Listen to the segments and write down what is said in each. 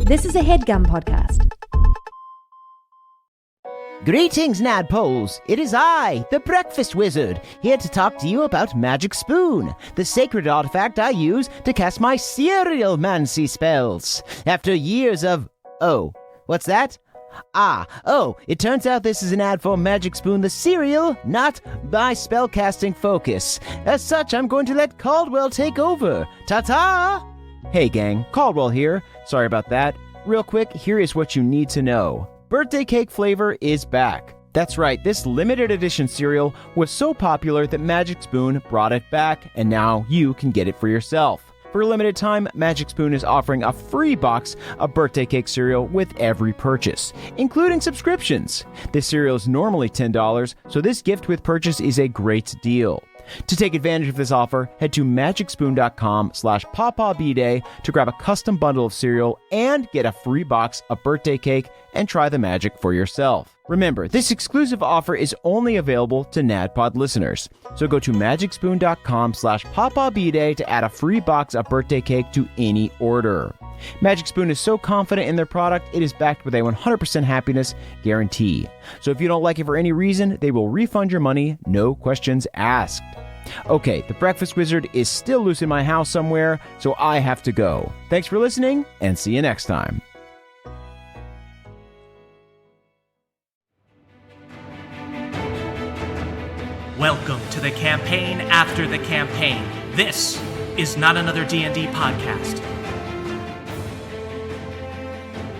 This is a HeadGum podcast. Greetings, Nadpoles. It is I, the Breakfast Wizard, here to talk to you about Magic Spoon, the sacred artifact I use to cast my cereal-mancy spells. After years of... Oh, what's that? It turns out this is an ad for Magic Spoon the cereal, not my spellcasting focus. As such, I'm going to let Caldwell take over. Ta-ta! Hey gang, Caldwell here. Sorry about that. Real quick, here is what you need to know. Birthday cake flavor is back. That's right, this limited edition cereal was so popular that Magic Spoon brought it back, and now you can get it for yourself. For a limited time, Magic Spoon is offering a free box of birthday cake cereal with every purchase, including subscriptions. This cereal is normally $10, so this gift with purchase is a great deal. To take advantage of this offer, head to magicspoon.com/pawpawbday to grab a custom bundle of cereal and get a free box of birthday cake and try the magic for yourself. Remember, this exclusive offer is only available to NADPOD listeners. So go to magicspoon.com/pawpawbday to add a free box of birthday cake to any order. Magic Spoon is so confident in their product, it is backed with a 100% happiness guarantee. So if you don't like it for any reason, they will refund your money, no questions asked. Okay, the Breakfast Wizard is still loose in my house somewhere, so I have to go. Thanks for listening, and see you next time. Welcome to the campaign after the campaign. This is not another D&D podcast.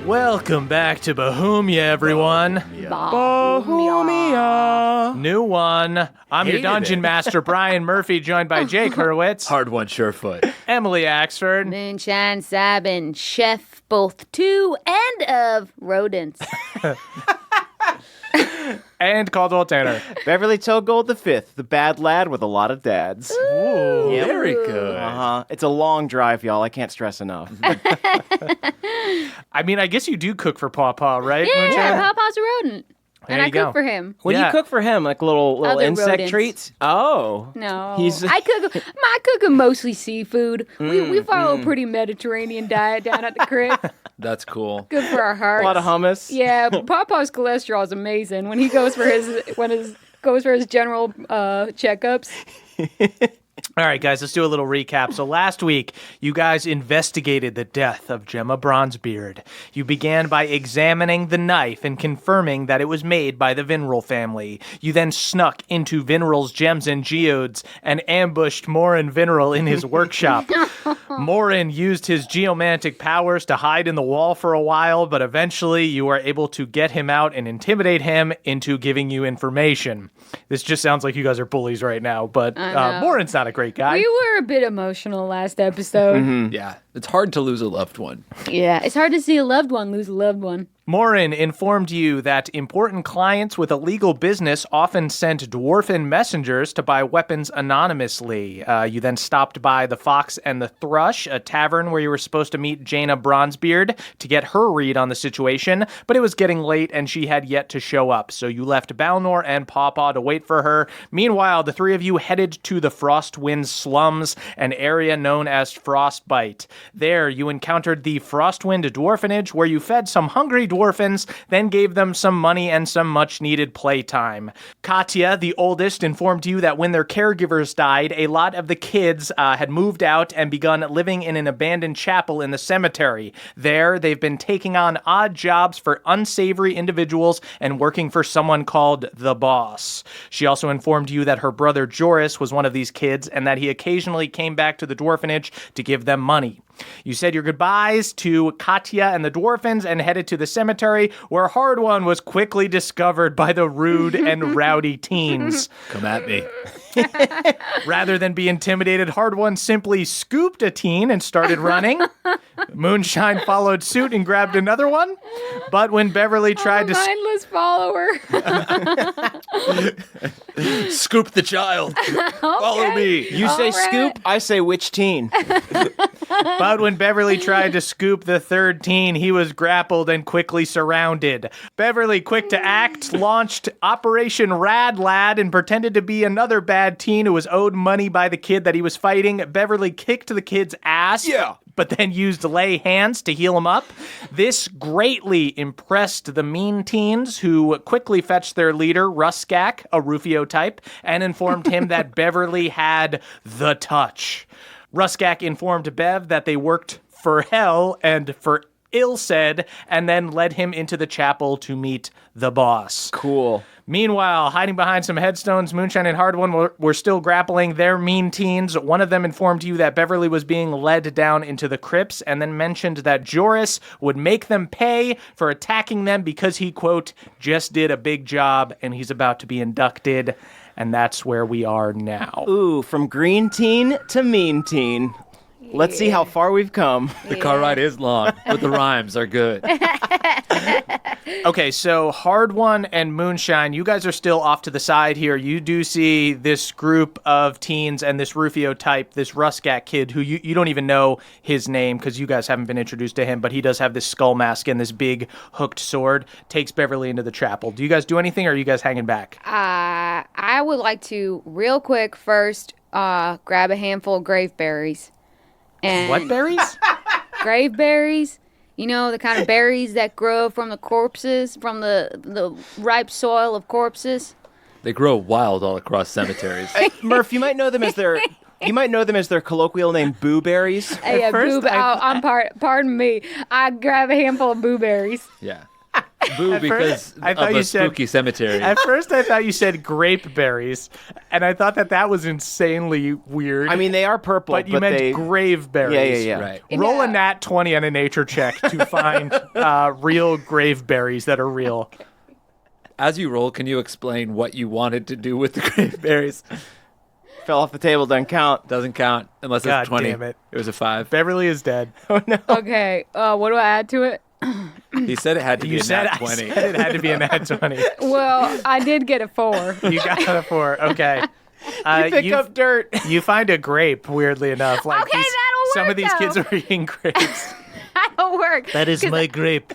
Welcome back to Bohemia, everyone. Bohemia. New one. I'm your dungeon master, Brian Murphy, joined by Jake Hurwitz. Hard one, Surefoot. Emily Axford. Moonshine Sabin, chef both to and of rodents. And Caldwell Tanner. Beverly Togold the Fifth, the bad lad with a lot of dads. Ooh. Yep. Very good. It's a long drive, y'all. I can't stress enough. I mean, I guess you do cook for Pawpaw, right? Yeah, Moonshine? Papa's a rodent. There And you I go. cook for him. What do Yeah. you cook for him? Like little Other insect rodents. treats? Oh. No, He's- I cook him mostly seafood. We follow a pretty Mediterranean diet down at the crib. That's cool. Good for our hearts. A lot of hummus. Yeah, but Papa's cholesterol is amazing when he goes for his general checkups. All right, guys, let's do a little recap. So last week, you guys investigated the death of Gemma Bronzebeard. You began by examining the knife and confirming that it was made by the Vinril family. You then snuck into Vinril's gems and geodes and ambushed Morin Vinril in his workshop. Morin used his geomantic powers to hide in the wall for a while, but eventually you were able to get him out and intimidate him into giving you information. This just sounds like you guys are bullies right now, but Morin's not a great guy. We were a bit emotional last episode. Yeah, it's hard to lose a loved one. Yeah, it's hard to see a loved one lose a loved one. Morin informed you that important clients with a legal business often sent dwarfen messengers to buy weapons anonymously. You then stopped by the Fox and the Thrush, a tavern where you were supposed to meet Jaina Bronzebeard to get her read on the situation, but it was getting late and she had yet to show up, so you left Balnor and Pawpaw to wait for her. Meanwhile, the three of you headed to the Frostwind slums, an area known as Frostbite. There, you encountered the Frostwind dwarfenage, where you fed some hungry dwarfins, then gave them some money and some much-needed playtime. Katya, the oldest, informed you that when their caregivers died, a lot of the kids had moved out and begun living in an abandoned chapel in the cemetery. There, they've been taking on odd jobs for unsavory individuals and working for someone called the Boss. She also informed you that her brother Joris was one of these kids and that he occasionally came back to the dwarfenage to give them money. You said your goodbyes to Katya and the dwarfins and headed to the cemetery, where Hard One was quickly discovered by the rude and rowdy teens. Come at me. Rather than be intimidated, Hard One simply scooped a teen and started running. Moonshine followed suit and grabbed another one. But when Beverly tried to... Mindless follower. Scoop the child. Follow me. You say All right. scoop, I say which teen. But when Beverly tried to scoop the third teen, he was grappled and quickly surrounded. Beverly, quick to act, launched Operation Rad Lad and pretended to be another bad teen who was owed money by the kid that he was fighting. Beverly kicked the kid's ass. Yeah. but then used lay hands to heal him up. This greatly impressed the mean teens, who quickly fetched their leader, Ruskak, a Rufio type, and informed him that Beverly had the touch. Ruskak informed Bev that they worked for hell and for ill-said, and then led him into the chapel to meet the boss. Cool. Meanwhile, hiding behind some headstones, Moonshine and Hard One were still grappling their mean teens. One of them informed you that Beverly was being led down into the crypts, and then mentioned that Joris would make them pay for attacking them because he, quote, just did a big job and he's about to be inducted. And that's where we are now. Ooh, from green teen to mean teen. Let's see how far we've come. The car ride is long, but the rhymes are good. Okay, so Hard One and Moonshine, you guys are still off to the side here. You do see this group of teens and this Rufio type, this Ruskak kid, who you don't even know his name because you guys haven't been introduced to him, but he does have this skull mask and this big hooked sword, takes Beverly into the chapel. Do you guys do anything, or are you guys hanging back? I would like to, real quick, first grab a handful of graveberries. And What berries? graveberries, you know, the kind of berries that grow from the corpses, from the ripe soil of corpses. They grow wild all across cemeteries. Murph, you might know them as their colloquial name, booberries. Yeah, first pardon me. I grab a handful of blueberries. Yeah. Boo, because I thought of you a said- spooky cemetery. At first, I thought you said grape berries, and I thought that was insanely weird. I mean, they are purple, but you meant they... grave berries. Yeah. Right. Roll a nat 20 on a nature check to find real grave berries that are real. As you roll, can you explain what you wanted to do with the graveberries? Fell off the table, doesn't count. Doesn't count unless God it's 20. damn it. It was a 5. Beverly is dead. Okay, what do I add to it? He said it had to be a nat 20. I said it had to be a nat 20. Well, I did get a 4. You got a 4. Okay. Pick up dirt. You find a grape, weirdly enough. Like Okay, that'll some work, of these kids though. are eating grapes. That'll work. That is 'Cause my grape.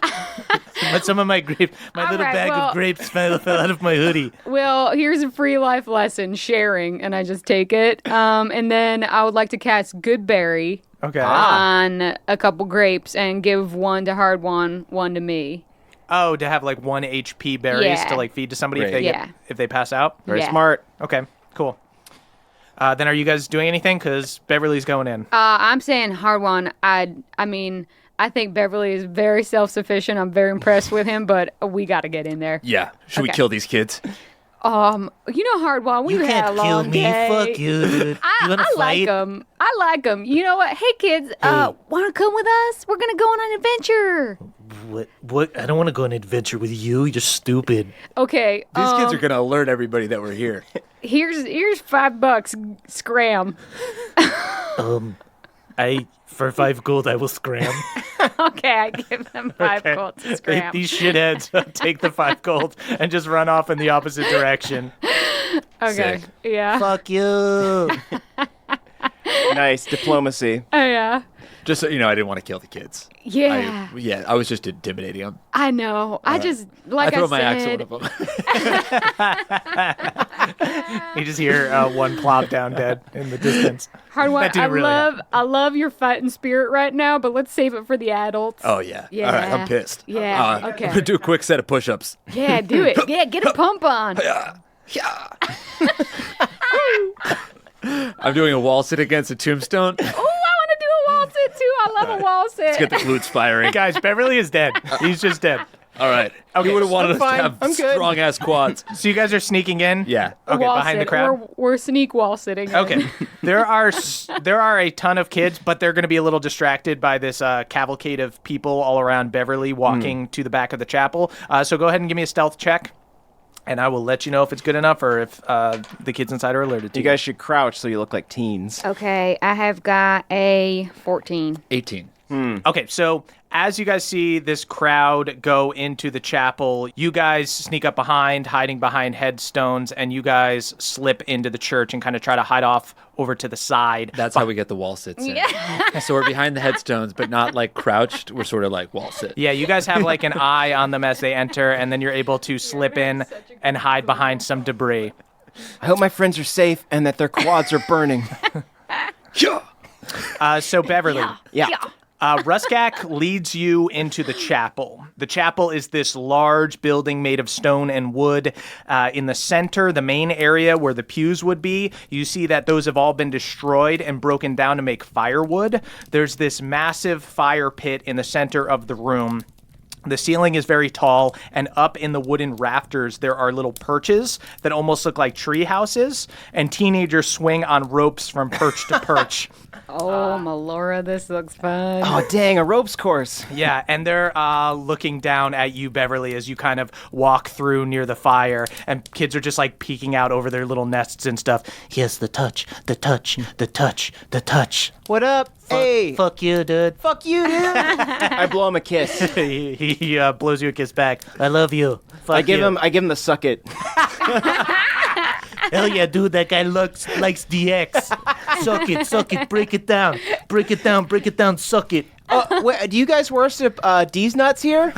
Some of my grape, my All little right, bag well- of grapes fell out of my hoodie. Well, here's a free life lesson, sharing, and I just take it. And then I would like to cast Good Berry Okay. on a couple grapes and give one to Hard One to me. Oh, to have like 1 HP berries Yeah. to like feed to somebody if Great. they Yeah. if they pass out. Very Yeah. smart. Okay, cool. Then are you guys doing anything? Because Beverly's going in. I'm saying Hard One. I mean, I think Beverly is very self-sufficient. I'm very impressed with him, but we got to get in there. Yeah. Should we Okay. kill these kids? You know, Hard One, we've had a long day. you, dude. I like him. I like him. You know what? Hey, kids, want to come with us? We're going to go on an adventure. What? I don't want to go on an adventure with you. You're stupid. Okay. These kids are going to alert everybody that we're here. Here's $5. Scram. For 5 gold, I will scram. Okay, I give them 5 gold to scram. These shitheads take the 5 gold and just run off in the opposite direction. Okay. Sick. Yeah. Fuck you. Nice diplomacy. Oh, yeah. Just so you know, I didn't want to kill the kids. Yeah. I was just intimidating them. I know. I just, like I I throw my axe said, at one of them. You just hear one plop down dead in the distance. Hard One, That didn't really I love your fighting spirit right now, but let's save it for the adults. Oh, yeah. Yeah. All right, I'm pissed. Yeah, I'm okay. going to do a quick set of push-ups. Yeah, do it. Yeah, get a pump on. Yeah. I'm doing a wall sit against a tombstone. Oh, I want to do a wall sit too. I love a wall sit. Let's get the glutes firing. Guys, Beverly is dead. He's just dead. All right. Okay, You would have wanted us to fine. have I'm good. strong-ass quads. So you guys are sneaking in? Yeah. Okay, Wall behind the sit. crowd? We're sneak wall sitting. Okay. There are a ton of kids, but they're going to be a little distracted by this cavalcade of people all around Beverly walking to the back of the chapel. So go ahead and give me a stealth check, and I will let you know if it's good enough or if the kids inside are alerted to You guys should crouch so you look like teens. Okay, I have got a 14. 18. Okay, so as you guys see this crowd go into the chapel, you guys sneak up behind, hiding behind headstones, and you guys slip into the church and kind of try to hide off over to the side. That's how we get the wall sits in. So we're behind the headstones, but not like crouched. We're sort of like wall sit. Yeah, you guys have like an eye on them as they enter, and then you're able to slip in and hide behind some debris. I hope my friends are safe and that their quads are burning. Yeah. So Beverly. Yeah. Ruskak leads you into the chapel. The chapel is this large building made of stone and wood. In the center, the main area where the pews would be, you see that those have all been destroyed and broken down to make firewood. There's this massive fire pit in the center of the room. The ceiling is very tall, and up in the wooden rafters, there are little perches that almost look like tree houses, and teenagers swing on ropes from perch to perch. Oh, Melora, this looks fun. Oh, dang, a ropes course. Yeah, and they're looking down at you, Beverly, as you kind of walk through near the fire, and kids are just like peeking out over their little nests and stuff. Yes, the touch, the touch, the touch, the touch. What up? Hey. Fuck you, dude. Fuck you, dude. I blow him a kiss. he blows you a kiss back. I love you. Fuck I give you. him the suck it. Hell yeah, dude, that guy likes DX. Suck it, break it down, suck it. Wait, do you guys worship D's nuts here?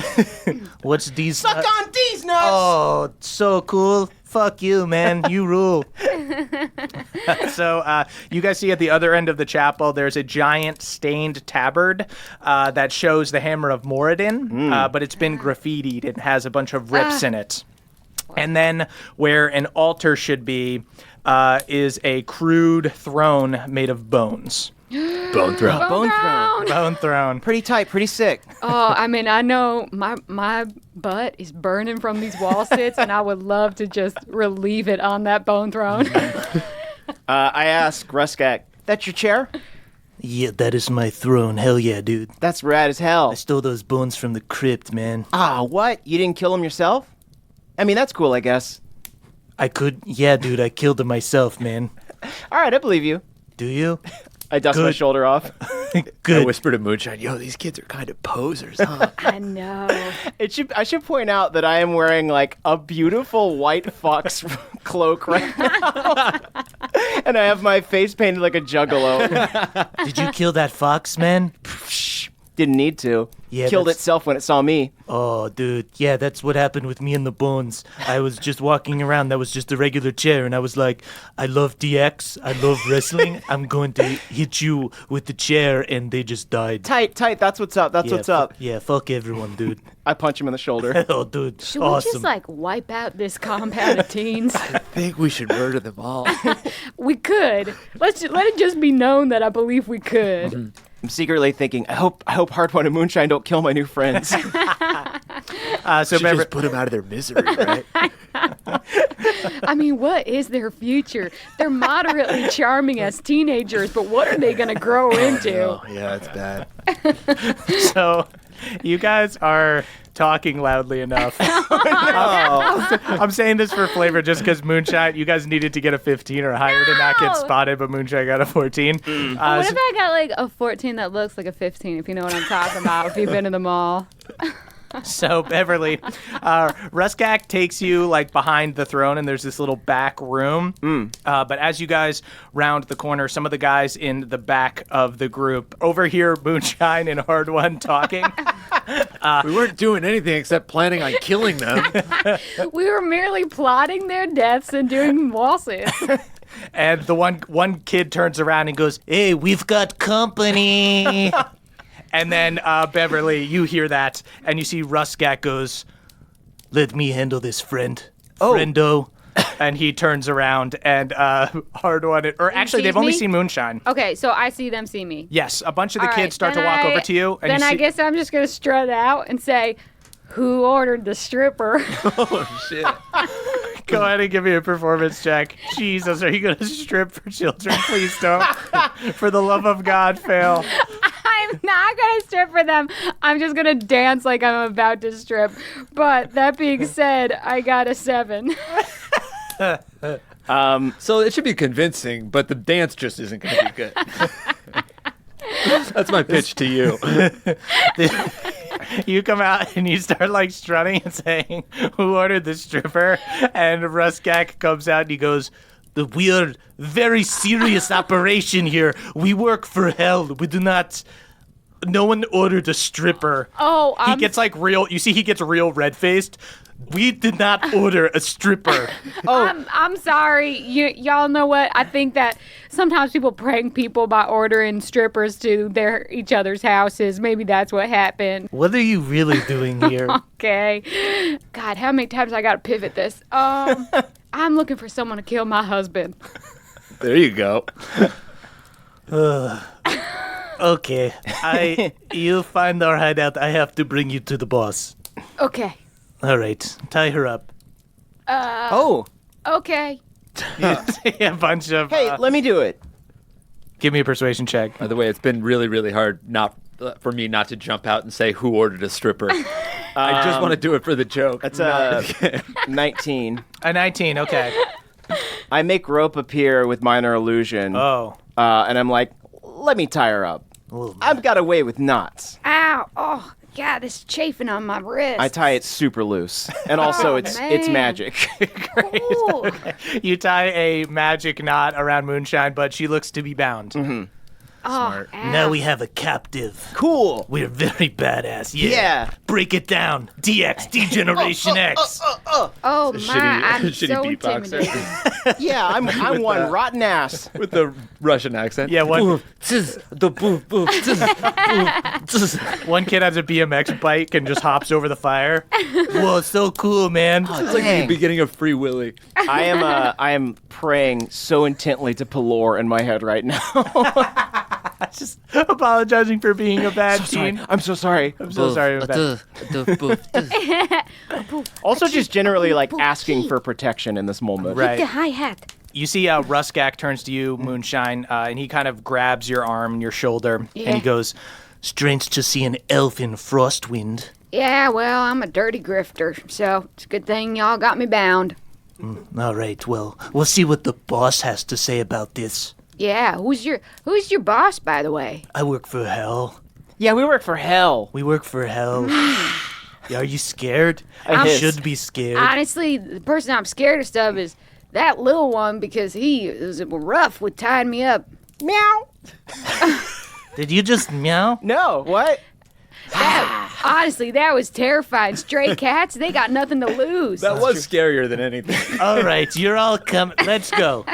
What's these? Suck on D's nuts! Oh, so cool. Fuck you, man. You rule. So you guys see at the other end of the chapel, there's a giant stained tabard that shows the Hammer of Moradin, but it's been graffitied. It has a bunch of rips in it. And then where an altar should be is a crude throne made of bones. Bone throw. Bone throne. Pretty tight, pretty sick. Oh, I mean, I know my butt is burning from these wall sits, and I would love to just relieve it on that bone throne. I ask Ruskak, that's your chair? Yeah, that is my throne. Hell yeah, dude. That's rad as hell. I stole those bones from the crypt, man. Ah, what? You didn't kill him yourself? I mean, that's cool, I guess. Yeah, dude, I killed him myself, man. All right, I believe you. Do you? I dust my Good. shoulder off. I Good. whispered to Moonshine, yo, these kids are kind of posers, huh? I know. I should point out that I am wearing like a beautiful white fox cloak right now. And I have my face painted like a juggalo. Did you kill that fox, man? Didn't need to. Yeah, Killed that's- itself when it saw me. Oh, dude. Yeah, that's what happened with me and the bones. I was just walking around. That was just a regular chair. And I was like, I love DX. I love wrestling. I'm going to hit you with the chair. And they just died. Tight. That's what's up. That's Yeah, what's up. Yeah, fuck everyone, dude. I punch him in the shoulder. Oh, dude. Should we awesome. just like wipe out this compound of teens? I think we should murder them all. We could. Let it just be known that I believe we could. I'm secretly thinking, I hope Hardpoint and Moonshine don't kill my new friends. so Should remember, just put them out of their misery, right? I mean, what is their future? They're moderately charming as teenagers, but what are they going to grow into? Oh, yeah, it's bad. so you guys are talking loudly enough. I'm saying this for flavor just because Moonshine, you guys needed to get a 15 or higher to not get spotted, but Moonshine got a 14. What if I got like a 14 that looks like a 15, if you know what I'm talking about, if you've been to the mall? So Beverly, Ruskak takes you like behind the throne, and there's this little back room. But as you guys round the corner, some of the guys in the back of the group overhear Moonshine and Hard One talking. We weren't doing anything except planning on killing them. We were merely plotting their deaths and doing waltzes. And the one kid turns around and goes, "Hey, we've got company." And then Beverly, you hear that, and you see Ruskak goes, "Let me handle this, friend. Friendo." And he turns around, and Hard One, or actually, they've only seen Moonshine. Okay, so I see them see me. Yes, a bunch of the All kids right, start to then walk over to you. And then you I see, guess I'm just going to strut out and say, who ordered the stripper? Oh, shit. Go ahead and give me a performance check. Jesus, are you going to strip for children? Please don't. For the love of God, fail. I'm not going to strip for them. I'm just going to dance like I'm about to strip. But that being said, I got a 7. So it should be convincing, but the dance just isn't going to be good. That's my pitch to you. You come out and you start like strutting and saying, "Who ordered the stripper?" And Ruskak comes out and he goes, "We are very serious operation here. We work for hell. We do not No one ordered a stripper. Oh, He gets like real. You see, he gets real red faced. We did not order a stripper. I'm sorry. Y'all know what? I think that sometimes people prank people by ordering strippers to each other's houses. Maybe that's what happened. What are you really doing here? Okay. God, how many times I gotta pivot this? I'm looking for someone to kill my husband. There you go. Okay, you find our hideout. I have to bring you to the boss. Okay. All right, tie her up. Oh, Okay. A bunch of. hey, let me do it. Give me a persuasion check. By the way, it's been really, really hard for me not to jump out and say who ordered a stripper. I just want to do it for the joke. That's a 19. A 19. Okay. I make rope appear with minor illusion. Oh. And I'm like, let me tie her up. I've got a way with knots. Ow. Oh, God, this is chafing on my wrist. I tie it super loose. And also, it's man. magic. Ooh. You tie a magic knot around Moonshine, but she looks to be bound. Mm-hmm. Oh, ow. Now we have a captive. Cool. We're very badass. Yeah. Break it down. DX, Degeneration X. Oh, my. I'm shitty so beatboxer. intimidated. Yeah, I'm one rotten ass. With the Russian accent. Yeah, one kid has a BMX bike and just hops over the fire. Whoa, so cool, man. It's like the beginning of Free Willy. I am praying so intently to Pelor in my head right now. Just apologizing for being a bad teen. I'm so sorry. I'm so sorry about that. Also, just generally like asking for protection in this moment. The Right. hi-hat. You see Ruskak turns to you, Moonshine, and he kind of grabs your arm and your shoulder, and Yeah. he goes, strange to see an elf in Frostwind. Yeah, well, I'm a dirty grifter, so it's a good thing y'all got me bound. All right, well, we'll see what the boss has to say about this. Yeah, who's your boss, by the way? I work for Hell. Yeah, we work for hell. We work for Hell. Are you scared? I You hiss. should be scared. Honestly, the person I'm scaredest of is that little one because he was rough with tying me up. Meow. Did you just meow? No, what? Honestly, that was terrifying. Stray cats, they got nothing to lose. That was scarier than anything. All right, you're all coming. Let's go.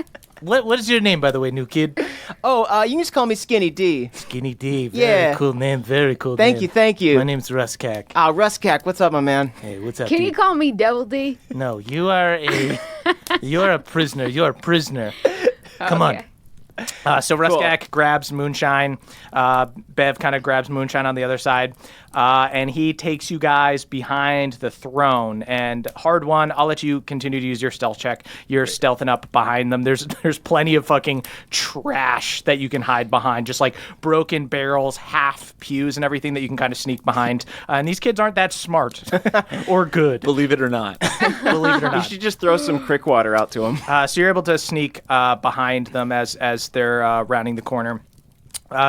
What is your name, by the way, new kid? Oh, you can just call me Skinny D. Skinny D. Very Yeah. cool name. Very cool Thank name. you, thank you. My name's Ruskak. Ruskak, what's up, my man? Hey, what's up, Can you dude? call me Double D? No, you are a prisoner. You're a prisoner. Come on. Okay. So Ruskak grabs Moonshine. Bev kind of grabs Moonshine on the other side. And he takes you guys behind the throne. And Hard One, I'll let you continue to use your stealth check. You're stealthing up behind them. There's plenty of fucking trash that you can hide behind. Just like broken barrels, half pews, and everything that you can kind of sneak behind. And these kids aren't that smart or good. Believe it or not. Believe it or You not. should just throw some crick water out to him. So you're able to sneak behind them as they're rounding the corner.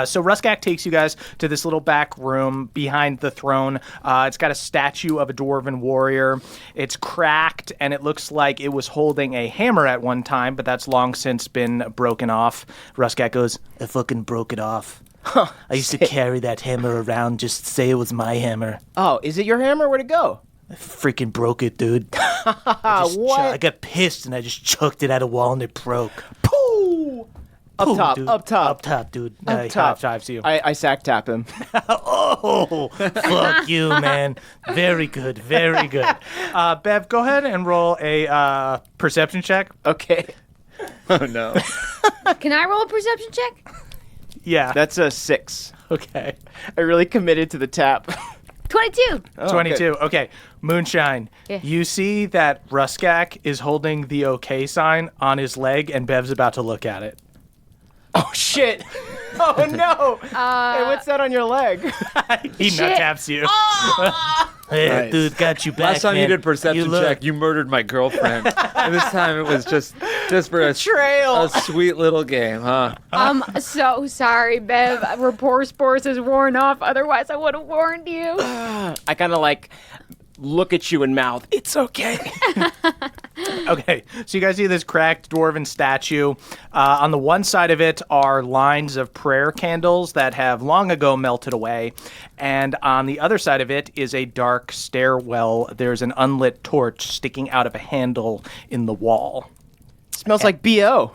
So Ruskak takes you guys to this little back room behind the throne. It's got a statue of a dwarven warrior. It's cracked, and it looks like it was holding a hammer at one time, but that's long since been broken off. Ruskak goes, I fucking broke it off. I used to carry that hammer around just to say it was my hammer. Oh, is it your hammer? Where'd it go? I freaking broke it, dude. What? I got pissed, and I just chucked it at a wall, and it broke. Pooh! Up Boom, top, dude. up top. Up top, dude. Up top. High fives to you. I sack tap him. Oh, fuck you, man. Very good, very good. Bev, go ahead and roll a perception check. Okay. Oh, no. Can I roll a perception check? Yeah. That's a 6. Okay. I really committed to the tap. 22. Oh, 22. good. Okay. Moonshine. Yeah. You see that Ruskak is holding the OK sign on his leg, and Bev's about to look at it. Oh, shit. Oh, no. Hey, what's that on your leg? He Shit. nut taps you. Yeah, Nice. dude, got you back, Last time man. you did perception look- check, you murdered my girlfriend. And this time it was just for a Trail. sweet little game, huh? I'm so sorry, Bev. Rapport sports is worn off. Otherwise, I would have warned you. I kind of like look at you and mouth, "It's okay." Okay, so you guys see this cracked dwarven statue. On the one side of it are lines of prayer candles that have long ago melted away. And on the other side of it is a dark stairwell. There's an unlit torch sticking out of a handle in the wall. Smells like BO.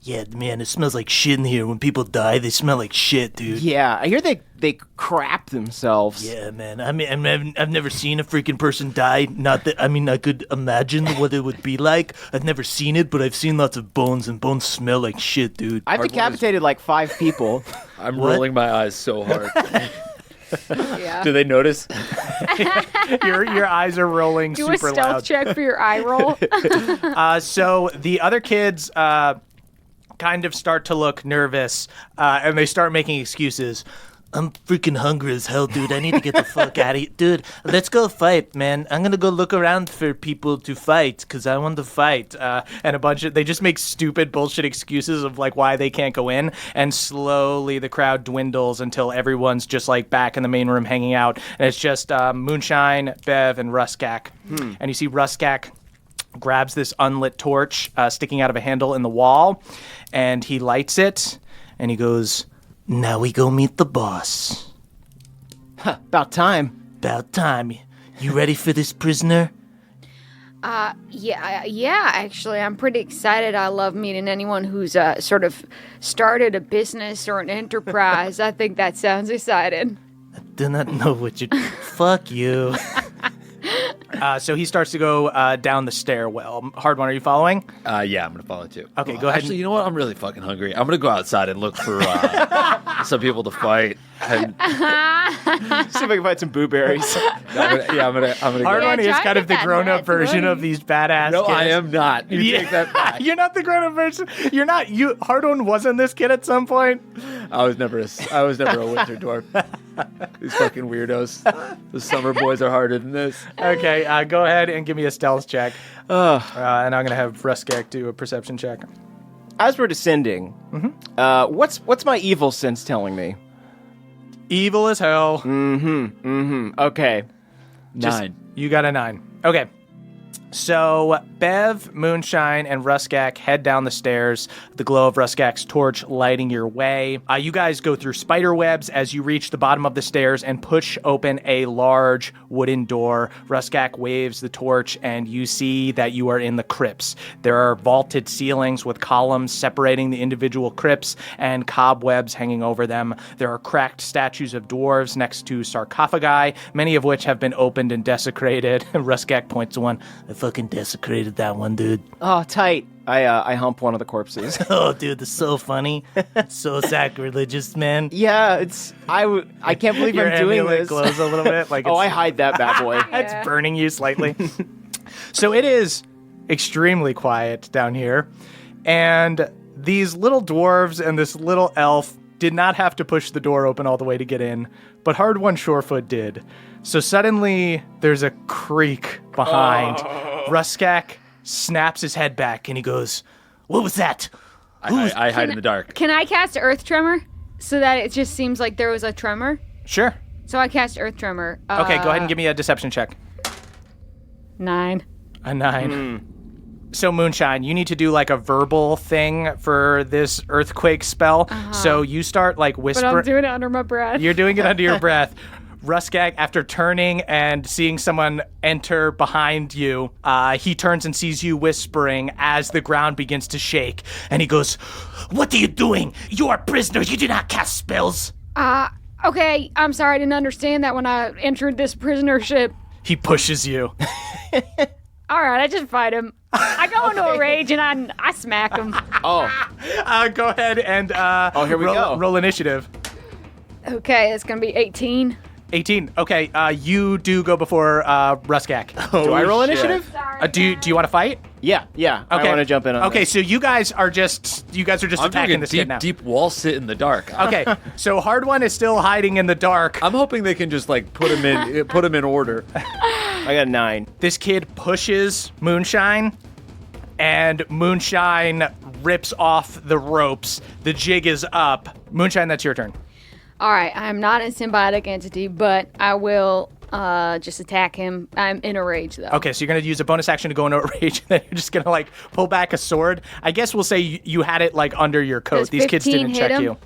Yeah, man, it smells like shit in here. When people die, they smell like shit, dude. Yeah, I hear they crap themselves. Yeah, man. I mean, I've never seen a freaking person die. Not that, I mean, I could imagine what it would be like. I've never seen it, but I've seen lots of bones, and bones smell like shit, dude. I've decapitated like 5 people. I'm rolling my eyes so hard. Yeah. Do they notice? Your eyes are rolling Do a super stealth loud. check for your eye roll. So the other kids kind of start to look nervous, and they start making excuses. I'm freaking hungry as hell, dude. I need to get the fuck out of here. Dude, let's go fight, man. I'm gonna go look around for people to fight, because I want to fight. And they just make stupid bullshit excuses of like why they can't go in, and slowly the crowd dwindles until everyone's just like back in the main room hanging out, and it's just Moonshine, Bev, and Ruskak. And you see Ruskak grabs this unlit torch sticking out of a handle in the wall, and he lights it, and he goes, Now we go meet the boss. About time. About time. You ready for this, prisoner? Yeah, actually, I'm pretty excited. I love meeting anyone who's sort of started a business or an enterprise. I think that sounds exciting. I do not know what you... Fuck you. so he starts to go down the stairwell. Hard One, are you following? Yeah, I'm going to follow too. Okay, go ahead. Actually, you know what? I'm really fucking hungry. I'm going to go outside and look for some people to fight. And See if I can find some booberries. I'm gonna Hard Yeah, One is try to kind of get the that grown-up net version money. of these badass No, kids. I am not. You take that back. You're not the grown-up version. You're not. Hard One wasn't this kid at some point. I was never a winter dwarf. These fucking weirdos. The summer boys are harder than this. Okay, go ahead and give me a stealth check. And I'm gonna have Ruskak do a perception check. As we're descending, what's my evil sense telling me? Evil as hell. Okay. 9. You got a 9. Okay. So Bev, Moonshine, and Ruskak head down the stairs, the glow of Ruskak's torch lighting your way. You guys go through spider webs as you reach the bottom of the stairs and push open a large wooden door. Ruskak waves the torch, and you see that you are in the crypts. There are vaulted ceilings with columns separating the individual crypts and cobwebs hanging over them. There are cracked statues of dwarves next to sarcophagi, many of which have been opened and desecrated. Ruskak points to one. I fucking desecrated that one, dude. Oh, tight. I hump one of the corpses. Oh, dude, that's so funny. So sacrilegious, man. Yeah, I can't believe Your I'm doing amulet this. glows a little bit. Like Oh, I it's, hide that bad boy. it's burning you slightly. So it is extremely quiet down here. And these little dwarves and this little elf did not have to push the door open all the way to get in, but Hard One Shorefoot did. So suddenly there's a creak behind. Ruskak snaps his head back and he goes, What was that? I hide in the dark. Can I cast Earth Tremor so that it just seems like there was a tremor? sure. So I cast Earth Tremor. Okay, go ahead and give me a deception check. 9. A 9. So Moonshine, you need to do like a verbal thing for this earthquake spell. So you start like But whispering. I'm doing it under my breath. You're doing it under your breath. Ruskak, after turning and seeing someone enter behind you, he turns and sees you whispering as the ground begins to shake. And he goes, What are you doing? You are prisoners. You do not cast spells. Okay, I'm sorry, I didn't understand that when I entered this prisonership. he pushes you. All right, I just fight him. I go into a rage and I smack him. Oh, Go ahead and here we go. roll initiative. Okay, it's gonna be 18. 18. Okay, you do go before Ruskak. do I roll shit. initiative? Do you want to fight? Yeah. I Okay. want to jump in on Okay, this. so you guys are just I'm attacking doing a this kid now. deep wall sit in the dark. Okay, so Hard One is still hiding in the dark. I'm hoping they can just like put him in order. I got a 9. This kid pushes Moonshine, and Moonshine rips off the ropes. The jig is up. Moonshine, that's your turn. All right, I'm not a symbiotic entity, but I will Just attack him. I'm in a rage, though. Okay, so you're going to use a bonus action to go into a rage, and then you're just going to, like, pull back a sword. I guess we'll say you had it, like, under your coat. Does These kids 15 didn't hit check him? you.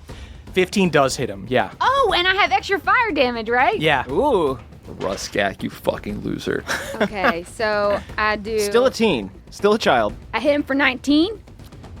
15 does hit him, yeah. Oh, and I have extra fire damage, right? Yeah. Ooh. Ruskak, you fucking loser. Okay, so I do. Still a teen. Still a child. I hit him for 19.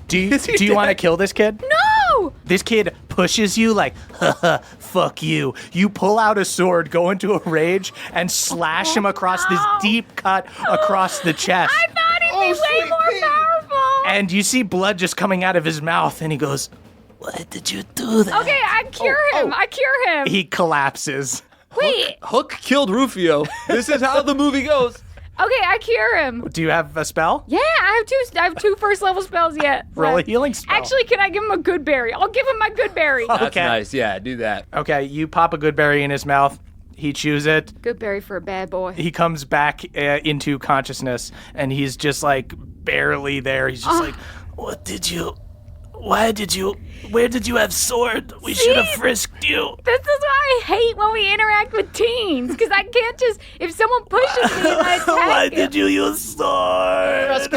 Do you want to kill this kid? No! This kid pushes you like, haha, fuck you. You pull out a sword, go into a rage, and slash him across this deep cut across the chest. I thought he'd be way more powerful. And you see blood just coming out of his mouth, and he goes, why did you do that? Okay, I cure him. I cure him. He collapses. Wait. Hook killed Rufio. This is how the movie goes. Okay, I cure him. Do you have a spell? Yeah, I have two first level spells yet. Roll a healing spell. Actually, can I give him a good berry? I'll give him my good berry. That's Okay. nice. Yeah, do that. Okay, you pop a good berry in his mouth. He chews it. Good berry for a bad boy. He comes back into consciousness, and he's just like barely there. He's just like, where did you have sword? We should have frisked you. This is why I hate when we interact with teens, because I can't just, if someone pushes me and I attack him, you use sword?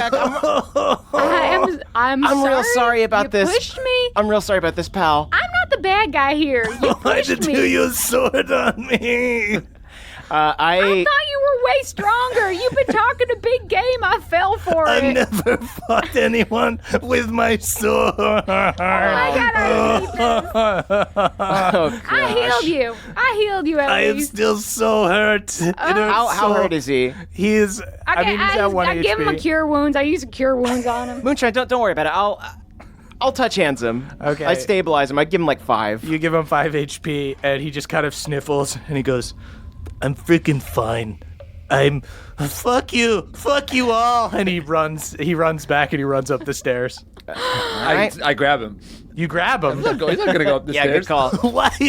I'm real sorry about you this. pushed me. I'm real sorry about this, pal. I'm not the bad guy here. You pushed me. use sword on me? I thought you were way stronger. You've been talking a big game. I fell for it. never fought anyone with my sword. Oh my God, I hate this. Oh, I healed you at least. still so hurt. How hurt is he? He's. Okay, he's at 1 I HP. give him a cure wounds. I use a cure wounds on him. Moonshine, don't worry about it. I'll touch hands him. Okay. I stabilize him. I give him like 5. You give him 5 HP, and he just kind of sniffles, and he goes, I'm freaking fine. Fuck you all. And he runs back, and he runs up the stairs. I grab him. You grab him. He's not going to go up the Yeah, stairs. good call. Why are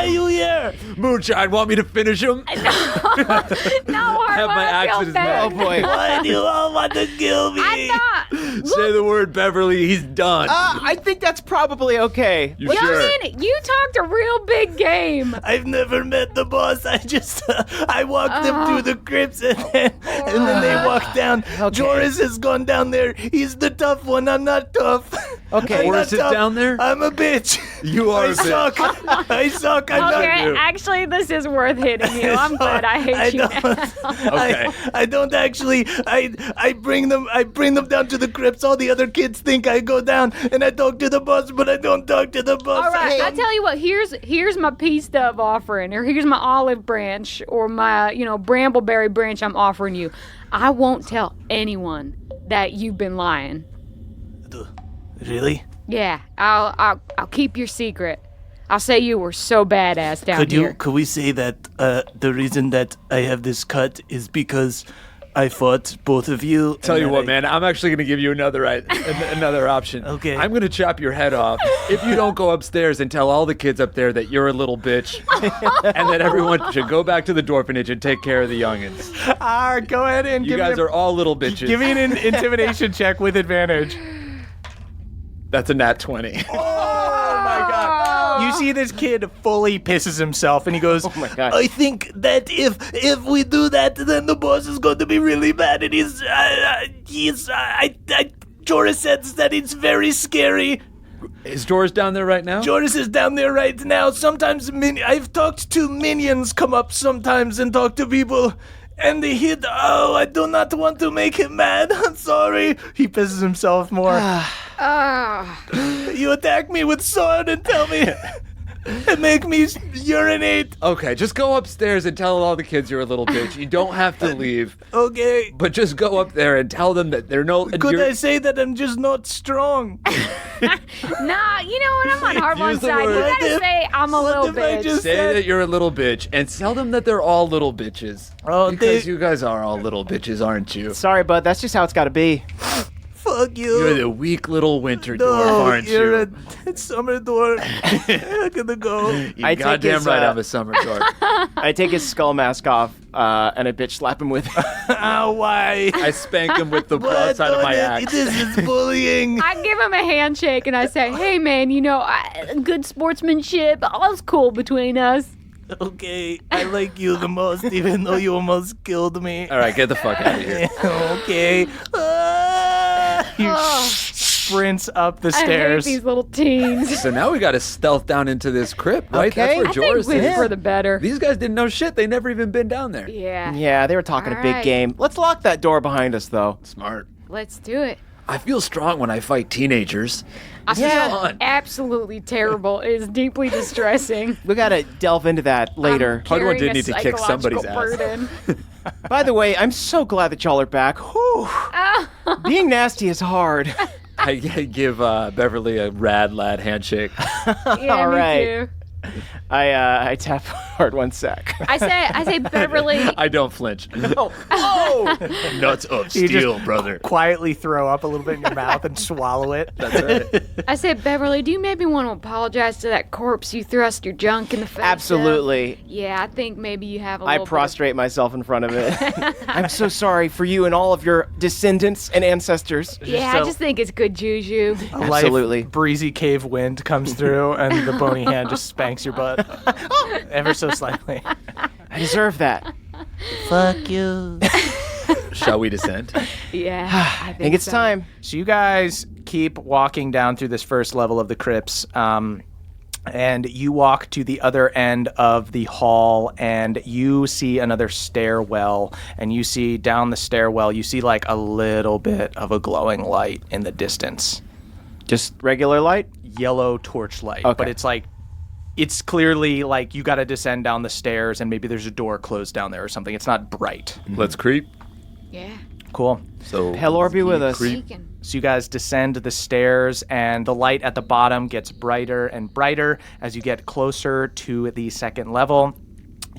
you here? Moonshine, want me to finish him? No, I Have my axe in his mouth. Oh boy. Why do you all want to kill me? I thought. Say the word, Beverly. He's done. I think that's probably okay. You sure? Youngin, you talked a real big game. I've never met the boss. I just I walked them through the crypts, and then they walked down. Joris has gone down there. He's the tough one. I'm not tough. Okay. Joris is down there? I'm a bitch. You are I a bitch. suck. I suck. I'm Okay, not. actually, this is worth hitting you. I'm glad I hate you now. Okay. I don't actually. I bring them down to the crypts. All the other kids think I go down and I talk to the boss, but I don't talk to the boss. All right, I tell you what. Here's my peace dove offering, or here's my olive branch, or my brambleberry branch. I'm offering you. I won't tell anyone that you've been lying. Really? Yeah, I'll keep your secret. I'll say you were so badass down here. Could we say that the reason that I have this cut is because I fought both of you? Tell you what, man, I'm actually going to give you another option. Okay. I'm going to chop your head off if you don't go upstairs and tell all the kids up there that you're a little bitch and that everyone should go back to the orphanage and take care of the youngins. Go ahead and You guys are all little bitches. Give me an intimidation check with advantage. That's a nat 20. Oh my God! You see this kid fully pisses himself, and he goes, Oh my God. I think that if we do that, then the boss is going to be really bad, and Joris says that it's very scary. Is Joris down there right now? Joris is down there right now. Sometimes I've talked to minions come up sometimes and talk to people. And I do not want to make him mad. I'm sorry. He pisses himself more. You attack me with sword and tell me and make me urinate. Okay, just go upstairs and tell all the kids you're a little bitch. You don't have to leave. Okay. But just go up there and tell them that they're no... Could I say that I'm just not strong? Nah, you know what? I'm on Hardline's the side. You word. gotta say I'm a little if I bitch. just- Say that you're a little bitch and tell them that they're all little bitches. Oh, Because you guys are all little bitches, aren't you? Sorry, bud. That's just how it's got to be. Fuck you. You're the weak little winter dwarf, No, aren't you're you? a summer dwarf. I'm gonna go. You I take goddamn his, right I'm a summer dwarf. I take his skull mask off and I bitch slap him with it. Ow, why? I spank him with the broadside of my axe. This is bullying. I give him a handshake and I say, hey man, good sportsmanship. All's cool between us. Okay, I like you the most, even though you almost killed me. All right, get the fuck out of here. Okay. He sprints up the I hate stairs. these little teens. So now we got to stealth down into this crypt, right? Okay. That's where I think Joris it's is. for the better. These guys didn't know shit. They never even been down there. Yeah. Yeah, they were talking a big Alright. game. Let's lock that door behind us, though. Smart. Let's do it. I feel strong when I fight teenagers. I feel fun. absolutely terrible. It is deeply distressing. We gotta delve into that later. Hard one Carrying did a need to kick somebody's psychological ass. burden. By the way, I'm so glad that y'all are back. Whew. Being nasty is hard. I give Beverly a rad lad handshake. Yeah, All me right. too. I tap hard 1 sec. I say Beverly. I don't flinch. Nuts of You steel, just brother. quietly throw up a little bit in your mouth and swallow it. That's right. I said Beverly. Do you maybe want to apologize to that corpse you thrust your junk in the face of? Absolutely. Yeah, I think maybe you have a I little prostrate myself in front of it. I'm so sorry for you and all of your descendants and ancestors. Bit of, yeah, I just think it's good juju. Absolutely. Light, breezy cave wind comes through, and the bony hand just spanks your butt ever so slightly. I deserve that. Fuck you. Shall we descend? Yeah, I think it's so. time. So you guys keep walking down through this first level of the crypts, and you walk to the other end of the hall, and you see another stairwell, and you see down the stairwell, you see like a little bit of a glowing light in the distance. Just regular light? Yellow torchlight, Okay. but it's clearly like you got to descend down the stairs, and maybe there's a door closed down there or something. It's not bright. Let's creep. Yeah. Cool. So Pelor be with us. Sneaking. So you guys descend the stairs, and the light at the bottom gets brighter and brighter as you get closer to the second level.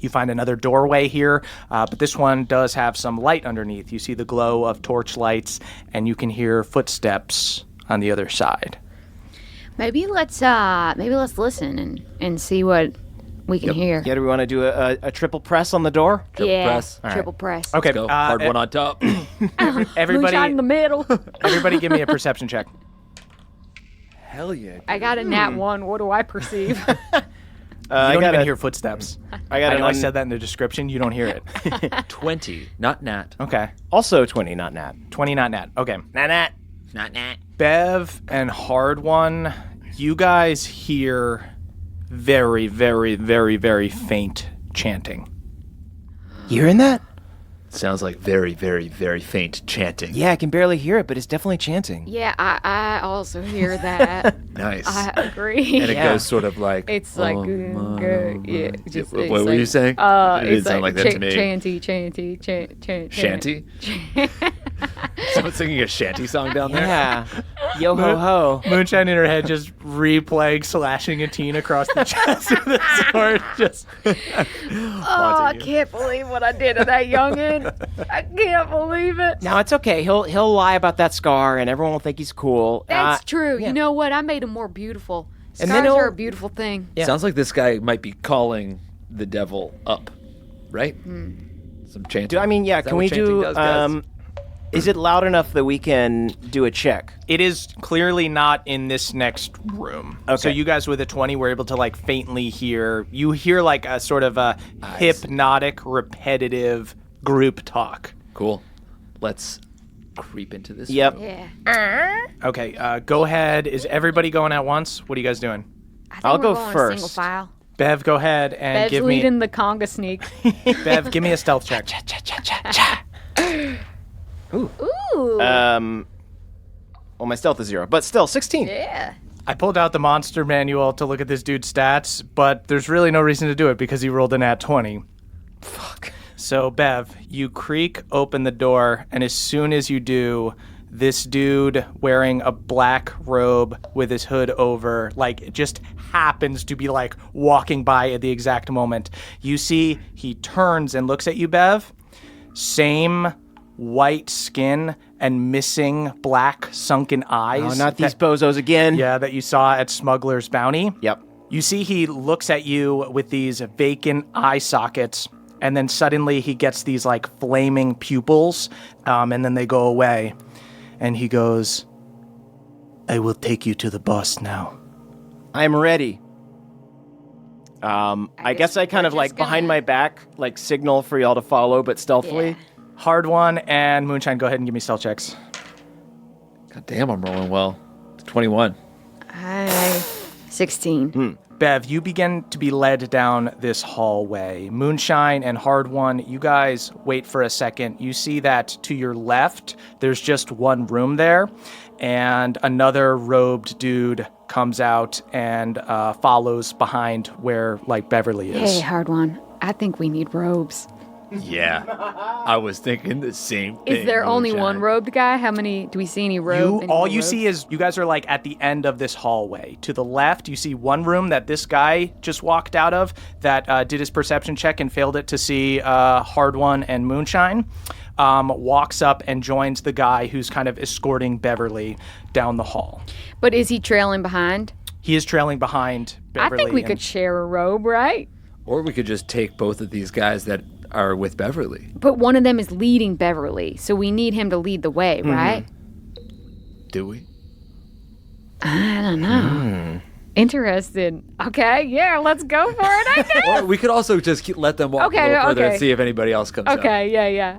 You find another doorway here, but this one does have some light underneath. You see the glow of torch lights, and you can hear footsteps on the other side. Maybe let's listen and see what we can hear. Yeah, do we want to do a triple press on the door? Yeah, press. triple press. Okay, Go. Hard one on top. everybody, Moonshine in the middle. everybody, give me a perception check. Hell yeah. I got a nat 1. What do I perceive? You I don't got even a- hear footsteps. I got I know I an said that in the description. You don't hear it. 20, not nat. Okay, also 20, not nat. 20, not nat. Okay, Nat. Not nat. Bev and Hard One, you guys hear very, very, very, very faint chanting. You hearing that? Sounds like very, very, very faint chanting. Yeah, I can barely hear it, but it's definitely chanting. Yeah, I also hear that. Nice. I agree. and it Yeah. goes sort of like. It's like, yeah. Just, What it's were like, you saying? It didn't it's sound like that to me. Chanty. Shanty? Someone singing a shanty song down there? Yeah. Yo ho ho. Moonshine in her head just replaying slashing a teen across the chest with a sword. Just Oh, I can't believe what I did to that youngin'. I can't believe it. No, it's okay. He'll lie about that scar, and everyone will think he's cool. That's true. yeah. You know what? I made him more beautiful. And Scars then he'll- are a beautiful thing. Yeah. Sounds like this guy might be calling the devil up, right? Some chanting. I mean, yeah. Is that Can what we chanting do? does, guys? Is it loud enough that we can do a check? it is clearly not in this next room. Okay. So you guys with a 20 were able to like faintly hear. You hear like a sort of a hypnotic, repetitive group talk. Cool. Let's creep into this. Yep. Yeah. Okay, go ahead. Is everybody going at once? What are you guys doing? I think I'll we're go going first. Single file. Bev, go ahead and Bev's give me. leading the conga sneak. Bev, give me a stealth check. Ooh. Well, my stealth is 0, but still 16. Yeah. I pulled out the monster manual to look at this dude's stats, but there's really no reason to do it because he rolled a nat 20. Fuck. So, Bev, you creak open the door, and as soon as you do, this dude wearing a black robe with his hood over, like, it just happens to be, like, walking by at the exact moment. You see, he turns and looks at you, Bev. Same white skin and missing black sunken eyes. Oh, not these bozos again. Yeah, that you saw at Smuggler's Bounty. Yep. You see he looks at you with these vacant eye sockets, and then suddenly he gets these like flaming pupils, and then they go away. And he goes, I will take you to the boss now. I'm ready. I guess I kind of like behind my back, like signal for y'all to follow, but stealthily. Yeah. Hard One and Moonshine, go ahead and give me stealth checks. God damn, I'm rolling well. 21. 16. Bev, you begin to be led down this hallway. Moonshine and Hard One, you guys wait for a second. You see that to your left, there's just one room there, and another robed dude comes out and follows behind where, like, Beverly is. Hey, Hard One. I think we need robes. Yeah, I was thinking the same thing. Is there only Moonshine. one robed guy? How many? Do we see any robe? All you see is you guys are like at the end of this hallway. To the left, you see one room that this guy just walked out of that did his perception check and failed it to see Hard One and Moonshine. Walks up and joins the guy who's kind of escorting Beverly down the hall. But is he trailing behind? He is trailing behind Beverly. I think we could share a robe, right? Or we could just take both of these guys that are with Beverly. But one of them is leading Beverly, so we need him to lead the way, right? Do we? I don't know. Interested. Okay, yeah, let's go for it, I guess. Or we could also just let them walk a little further and see if anybody else comes up. Okay, yeah.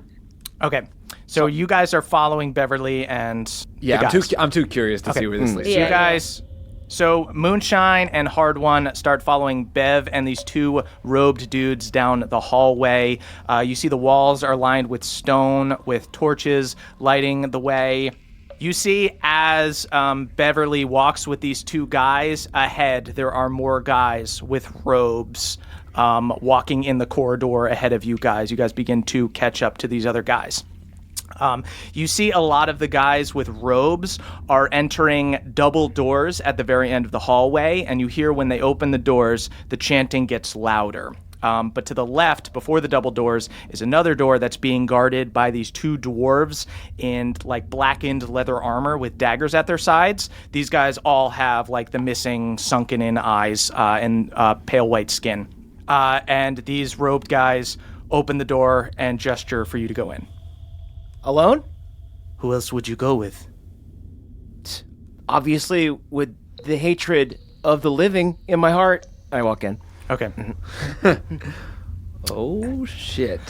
Okay, so you guys are following Beverly and Yeah, the guys. I'm too curious to see where this leads. So you guys, so Moonshine and Hard One start following Bev and these two robed dudes down the hallway. You see the walls are lined with stone, with torches lighting the way. You see as Beverly walks with these two guys ahead, there are more guys with robes walking in the corridor ahead of you guys. You guys begin to catch up to these other guys. You see a lot of the guys with robes are entering double doors at the very end of the hallway, and you hear when they open the doors, the chanting gets louder. But to the left, before the double doors, is another door that's being guarded by these two dwarves in like blackened leather armor with daggers at their sides. These guys all have like the missing sunken in eyes and pale white skin. And these robed guys open the door and gesture for you to go in. Alone? Who else would you go with? Obviously, with the hatred of the living in my heart, I walk in. Okay. Oh, shit.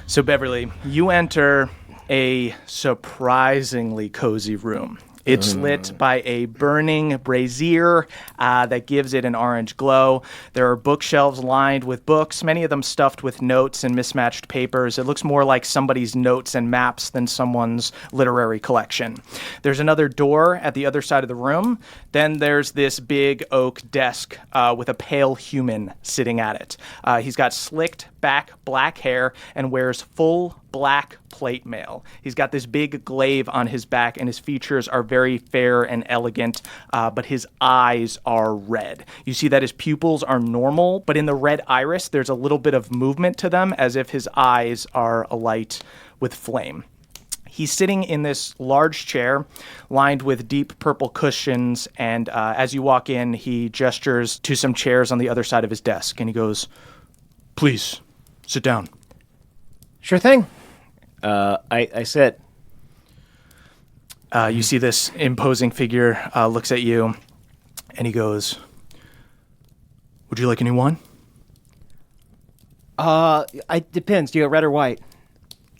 So, Beverly, you enter a surprisingly cozy room. It's lit by a burning brazier that gives it an orange glow. There are bookshelves lined with books, many of them stuffed with notes and mismatched papers. It looks more like somebody's notes and maps than someone's literary collection. There's another door at the other side of the room. Then there's this big oak desk with a pale human sitting at it. He's got slicked back black hair and wears full black plate mail. He's got this big glaive on his back, and his features are very fair and elegant, but his eyes are red. You see that his pupils are normal, but in the red iris, there's a little bit of movement to them, as if his eyes are alight with flame. He's sitting in this large chair lined with deep purple cushions, and as you walk in, he gestures to some chairs on the other side of his desk, and he goes, "Please, sit down." Sure thing. I sit. You see this imposing figure looks at you, and he goes, "Would you like any wine?" It depends. Do you have red or white?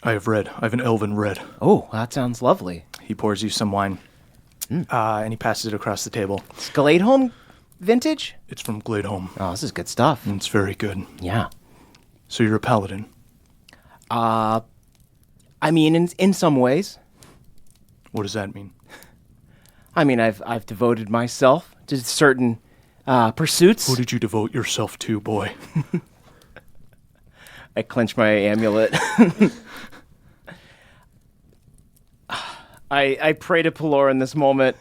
I have red. I have an elven red. Oh, that sounds lovely. He pours you some wine, and he passes it across the table. It's Gladeholm vintage? It's from Gladeholm. Oh, this is good stuff. And it's very good. Yeah. So you're a paladin? I mean, in some ways. What does that mean? I mean, I've devoted myself to certain pursuits. Who did you devote yourself to, boy? I clench my amulet. I pray to Pelor in this moment,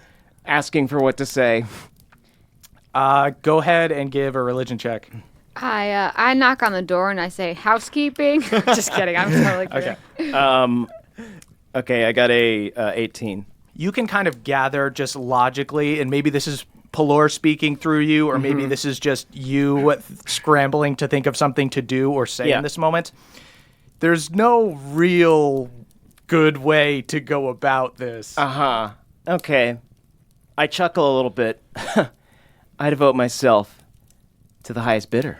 asking for what to say. Go ahead and give a religion check. I knock on the door and I say, "Housekeeping." Just kidding. I'm totally kidding. Okay. Okay, I got a 18. You can kind of gather just logically, and maybe this is Pelor speaking through you, or maybe this is just you scrambling to think of something to do or say in this moment. There's no real good way to go about this. Uh-huh. Okay. I chuckle a little bit. I devote myself to the highest bidder.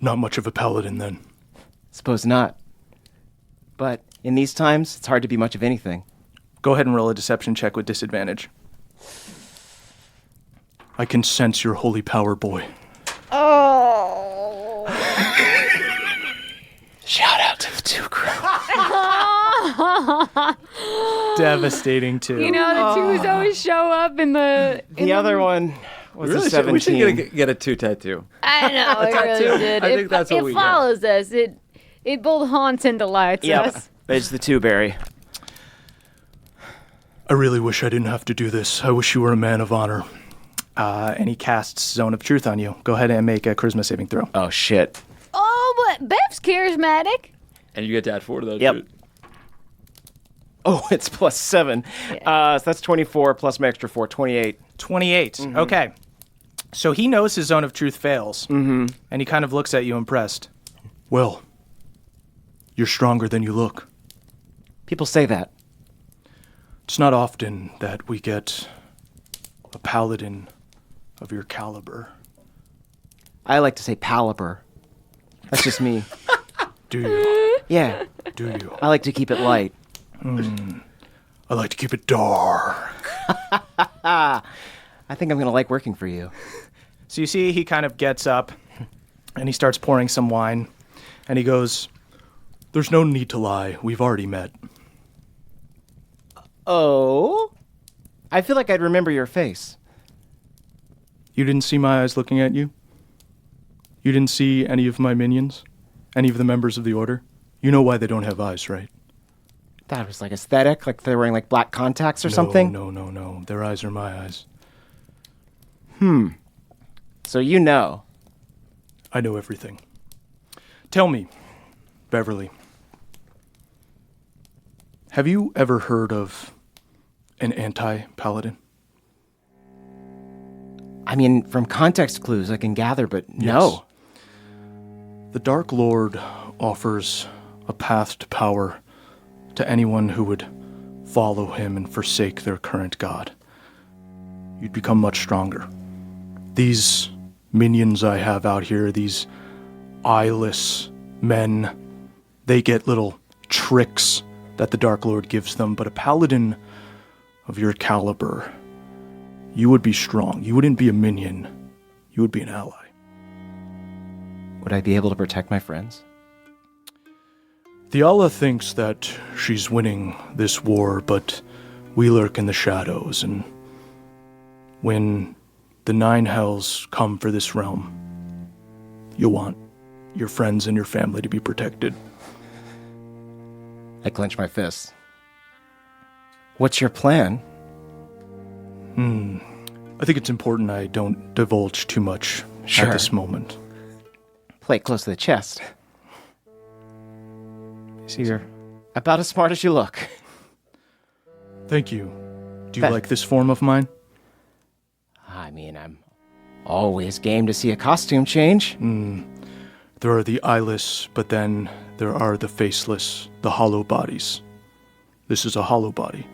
Not much of a paladin, then. Suppose not. But in these times, it's hard to be much of anything. Go ahead and roll a deception check with disadvantage. I can sense your holy power, boy. Oh. Shout out to the two crew. Devastating, too. You know, the twos always show up in the... The other one was a 17. We should get a 2 tattoo. I know, it really did. I think that's what we It got. follows us. It both haunts and delights Yep. us. It's the two, Barry. I really wish I didn't have to do this. I wish you were a man of honor. And he casts Zone of Truth on you. Go ahead and make a charisma saving throw. Oh, shit. Oh, but Bev's charismatic. And you get to add 4 to that. Yep. shit. Oh, it's +7. So that's 24 plus my extra 4, 28. 28. Okay. So he knows his Zone of Truth fails. And he kind of looks at you impressed. Well, you're stronger than you look. People say that. It's not often that we get a paladin of your caliber. I like to say paliber. That's just me. Do you? Yeah, Do you? I like to keep it light. I like to keep it dark. I think I'm going to like working for you. So you see he kind of gets up and he starts pouring some wine. And he goes, There's no need to lie. We've already met. Oh? I feel like I'd remember your face. You didn't see my eyes looking at you? You didn't see any of my minions? Any of the members of the Order? You know why they don't have eyes, right? That was like aesthetic, like they're wearing like black contacts or something? No. Their eyes are my eyes. So you know. I know everything. Tell me, Beverly, have you ever heard of an anti-paladin? I mean, from context clues I can gather, but no. The Dark Lord offers a path to power to anyone who would follow him and forsake their current god. You'd become much stronger. These minions I have out here, these eyeless men, they get little tricks that the Dark Lord gives them, but a paladin of your caliber, you would be strong. You wouldn't be a minion. You would be an ally. Would I be able to protect my friends? The Allah thinks that she's winning this war, but we lurk in the shadows, and when the 9 hells come for this realm, you'll want your friends and your family to be protected. I clench my fists. What's your plan? I think it's important I don't divulge too much Sure. at this moment. Play it close to the chest. See, you're about as smart as you look. Thank you. Do you That- like this form of mine? I mean, I'm always game to see a costume change. There are the eyeless, but then there are the faceless, the hollow bodies. This is a hollow body.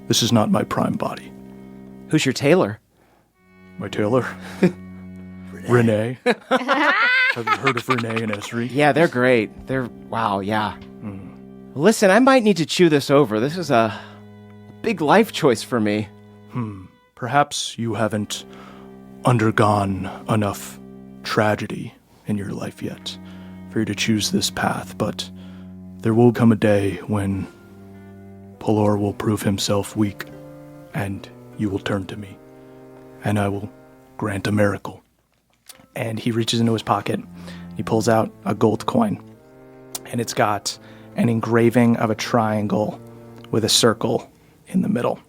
This is not my prime body. Who's your tailor? My tailor? Renee. Have you heard of Renee and Esri? Yeah, they're great. Wow, yeah. Listen, I might need to chew this over. This is a big life choice for me. Perhaps you haven't undergone enough tragedy in your life yet for you to choose this path, but there will come a day when Polor will prove himself weak, and you will turn to me, and I will grant a miracle. And he reaches into his pocket. He pulls out a gold coin. And it's got an engraving of a triangle with a circle in the middle.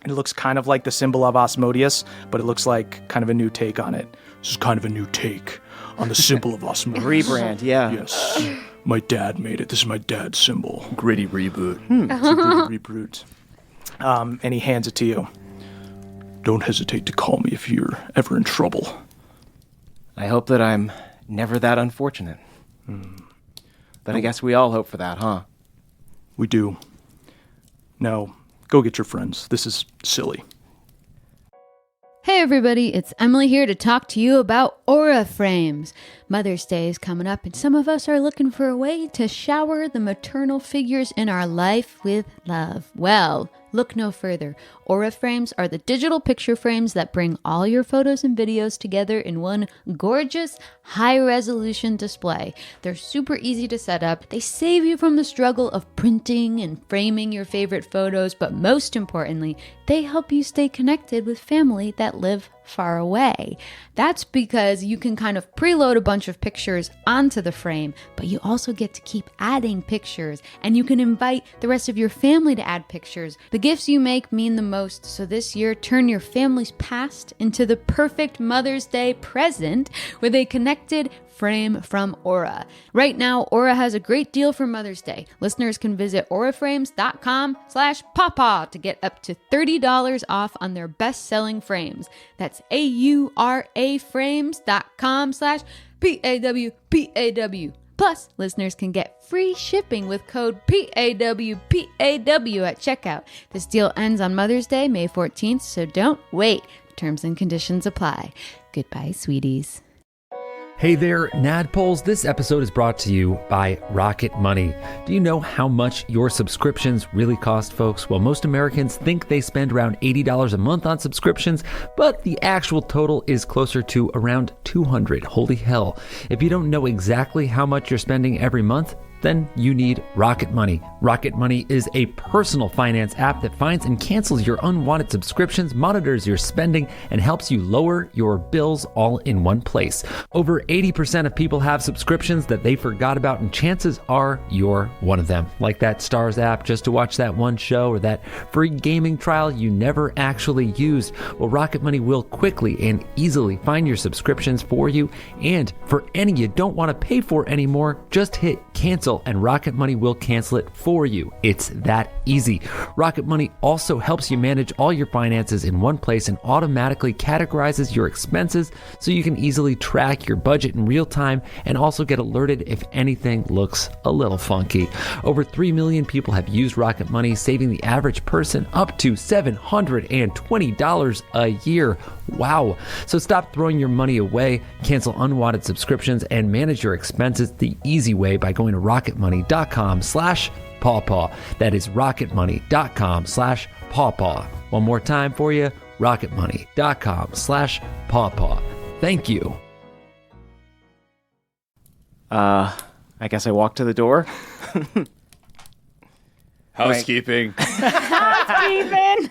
It looks kind of like the symbol of Asmodeus, but it looks like kind of a new take on it. This is kind of a new take on the symbol of Osmosis. Rebrand, yeah. Yes. My dad made it. This is my dad's symbol. Gritty reboot. It's a good rebrute. And he hands it to you. Don't hesitate to call me if you're ever in trouble. I hope that I'm never that unfortunate. But I guess we all hope for that, huh? We do. Now, go get your friends. This is silly. Hey everybody, it's Emily here to talk to you about Aura frames. Mother's Day is coming up and some of us are looking for a way to shower the maternal figures in our life with love. Well, look no further. Aura frames are the digital picture frames that bring all your photos and videos together in one gorgeous, high-resolution display. They're super easy to set up. They save you from the struggle of printing and framing your favorite photos, but most importantly, they help you stay connected with family that live far away. That's because you can kind of preload a bunch of pictures onto the frame, but you also get to keep adding pictures, and you can invite the rest of your family to add pictures. The gifts you make mean the most, so this year, turn your family's past into the perfect Mother's Day present with a connected frame from Aura. Right now, Aura has a great deal for Mother's Day. Listeners can visit auraframes.com/pawpaw to get up to $30 off on their best-selling frames. That's AURA frames.com/PAWPAW. Plus, listeners can get free shipping with code PAWPAW at checkout. This deal ends on Mother's Day, May 14th, so don't wait. Terms and conditions apply. Goodbye, sweeties. Hey there, Nadpoles. This episode is brought to you by Rocket Money. Do you know how much your subscriptions really cost, folks? Well, most Americans think they spend around $80 a month on subscriptions, but the actual total is closer to around $200. Holy hell. If you don't know exactly how much you're spending every month, then you need Rocket Money. Rocket Money is a personal finance app that finds and cancels your unwanted subscriptions, monitors your spending, and helps you lower your bills all in one place. Over 80% of people have subscriptions that they forgot about, and chances are you're one of them. Like that Stars app just to watch that one show, or that free gaming trial you never actually used. Well, Rocket Money will quickly and easily find your subscriptions for you, and for any you don't want to pay for anymore, just hit cancel and Rocket Money will cancel it for you. It's that easy. Rocket Money also helps you manage all your finances in one place and automatically categorizes your expenses so you can easily track your budget in real time and also get alerted if anything looks a little funky. Over 3 million people have used Rocket Money, saving the average person up to $720 a year. Wow. So stop throwing your money away, cancel unwanted subscriptions, and manage your expenses the easy way by going to rocketmoney.com/pawpaw. That is rocketmoney.com/pawpaw. One more time for you, rocketmoney.com/pawpaw. Thank you. I guess I walk to the door. Housekeeping. Steven!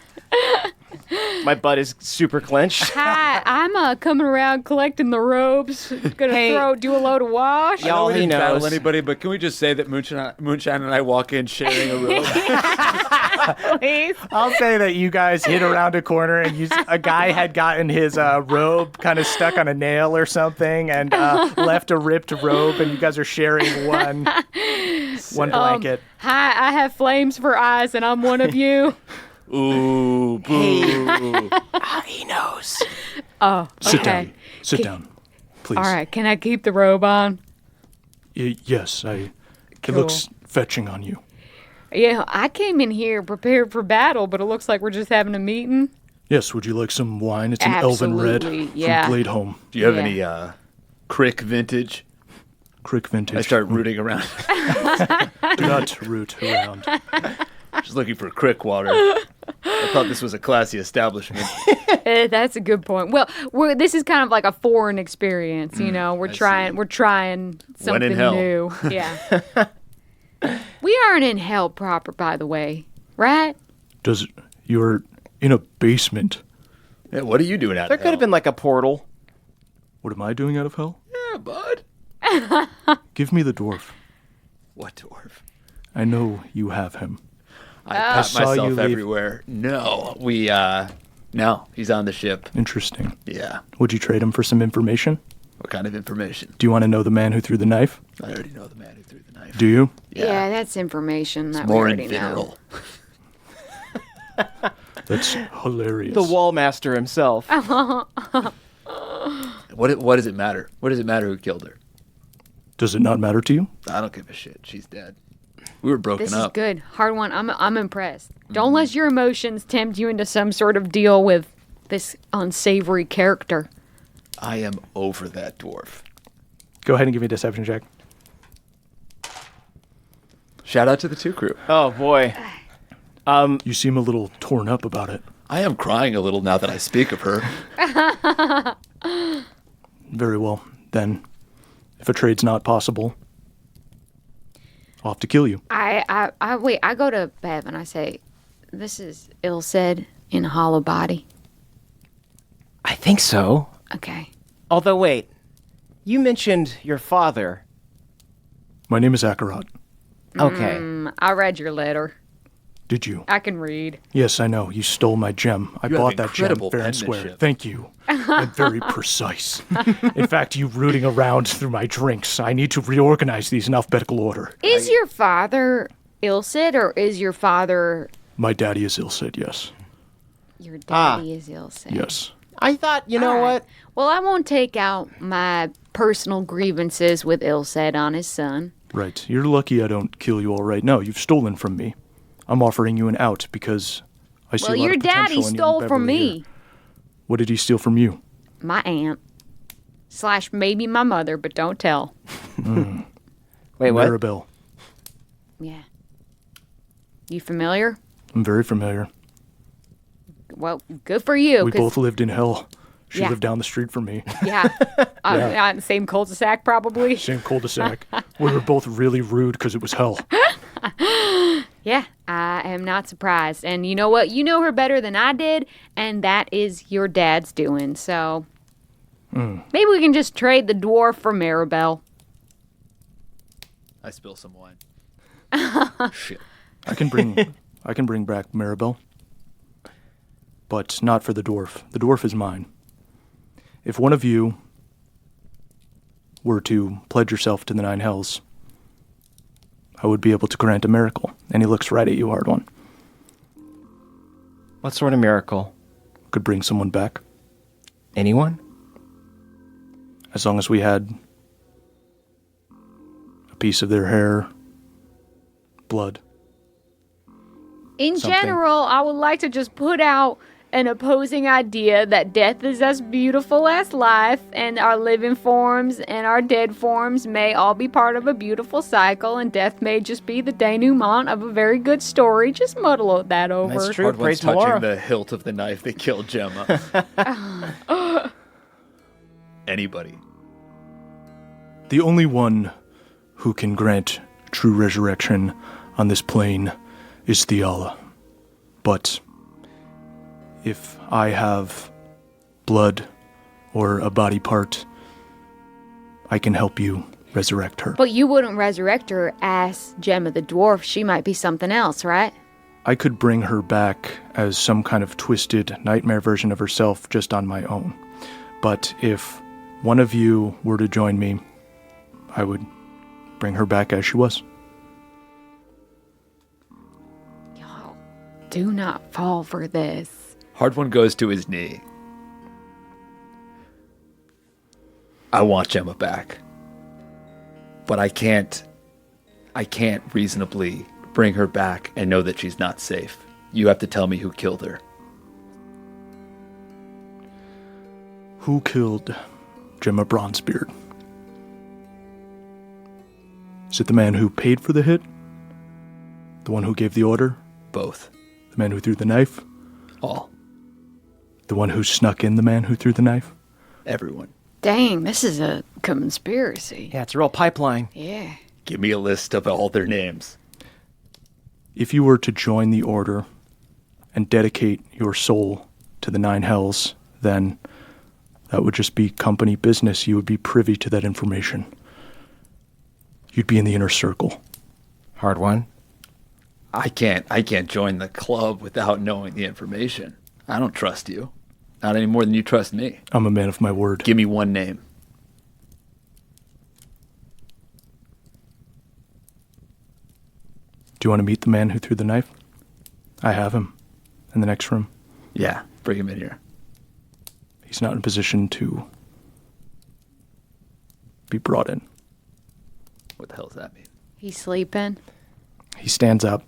My butt is super clenched. Hi, I'm coming around collecting the robes. Gonna do a load of wash. I know we he didn't battle knows. anybody, but can we just say that Moonshine and I walk in sharing a room? Please. I'll say that you guys hid around a corner and a guy had gotten his robe kind of stuck on a nail or something and left a ripped robe, and you guys are sharing one blanket. Hi, I have flames for eyes, and I'm one of you. Ooh, boo. He knows. Oh, Sit okay. down. Sit down, please. All right, can I keep the robe on? Yes, it Cool. looks fetching on you. Yeah, I came in here prepared for battle, but it looks like we're just having a meeting. Yes, would you like some wine? It's an elven red Absolutely, yeah. from Gladeholm. Do you have Yeah. any Crick vintage? Crick vintage. I start rooting around. Do not root around. Just looking for Crick water. I thought this was a classy establishment. That's a good point. Well, this is kind of like a foreign experience, you know. We're trying something hell. new. Yeah. We aren't in hell proper, by the way, right? You're in a basement. Yeah, what are you doing out There of could have been like a portal. What am I doing out of hell? Yeah, bud. Give me the dwarf. What dwarf? I know you have him. I pat saw you myself leave. everywhere. No, no, he's on the ship. Interesting. Yeah. Would you trade him for some information? What kind of information? Do you want to know the man who threw the knife? I already know the man who threw the knife. Do you? Yeah, that's information that we More already in know. Vineral. That's hilarious. The wall master himself. What does it matter? What does it matter who killed her? Does it not matter to you? I don't give a shit. She's dead. We were broken This up. is good. Hard one. I'm impressed. Don't let your emotions tempt you into some sort of deal with this unsavory character. I am over that dwarf. Go ahead and give me a deception check. Shout out to the 2 crew. Oh boy. You seem a little torn up about it. I am crying a little now that I speak of her. Very well. Then, if a trade's not possible, I'll have to kill you. I go to Bev and I say, this is ill said in a hollow body. I think so. Okay. Although, wait. You mentioned your father. My name is Akarat. Okay. I read your letter. Did you? I can read. Yes, I know. You stole my gem. I You have bought that gem incredible fair and square. penmanship. Thank you. And very precise. In fact, you rooting around through my drinks. I need to reorganize these in alphabetical order. Is your father Ilcid or is your father... My daddy is Ilcid, yes. Your daddy is Ilcid? Yes. I thought, you know what? Well, I won't take out my personal grievances with Ilcid on his son. Right. You're lucky I don't kill you all right now. You've stolen from me. I'm offering you an out because I see a lot Well, your of potential daddy in you and stole from Beverly me. here. What did he steal from you? My aunt. / maybe my mother, but don't tell. Wait, what? Maribel. Yeah. You familiar? I'm very familiar. Well, good for you. We 'cause- both lived in hell. She Yeah. lived down the street from me. Yeah. Not in the same cul-de-sac, probably. Same cul-de-sac. We were both really rude because it was hell. Yeah, I am not surprised. And you know what? You know her better than I did, and that is your dad's doing. So maybe we can just trade the dwarf for Maribel. I spill some wine. Shit. I can bring back Maribel. But not for the dwarf. The dwarf is mine. If one of you were to pledge yourself to the 9 hells, I would be able to grant a miracle. And he looks right at you, hard one. What sort of miracle? Could bring someone back. Anyone? As long as we had a piece of their hair, blood. In Something. general, I would like to just put out an opposing idea that death is as beautiful as life, and our living forms and our dead forms may all be part of a beautiful cycle, and death may just be the denouement of a very good story. Just muddle that over. That's true. Hard one's Praise touching Melora. the hilt of the knife that killed Gemma. Anybody. The only one who can grant true resurrection on this plane is Theala. But if I have blood or a body part, I can help you resurrect her. But you wouldn't resurrect her as Gemma the Dwarf. She might be something else, right? I could bring her back as some kind of twisted nightmare version of herself just on my own. But if one of you were to join me, I would bring her back as she was. Y'all, do not fall for this. Hard one goes to his knee. I want Gemma back. But I can't reasonably bring her back and know that she's not safe. You have to tell me who killed her. Who killed Gemma Bronzebeard? Is it the man who paid for the hit? The one who gave the order? Both. The man who threw the knife? All. The one who snuck in the man who threw the knife? Everyone. Dang, this is a conspiracy. Yeah, it's a real pipeline. Yeah. Give me a list of all their names. If you were to join the order and dedicate your soul to the 9 hells, then that would just be company business. You would be privy to that information. You'd be in the inner circle. Hard one. I can't join the club without knowing the information. I don't trust you. Not any more than you trust me. I'm a man of my word. Give me one name. Do you want to meet the man who threw the knife? I have him in the next room. Yeah, bring him in here. He's not in a position to be brought in. What the hell does that mean? He's sleeping. He stands up.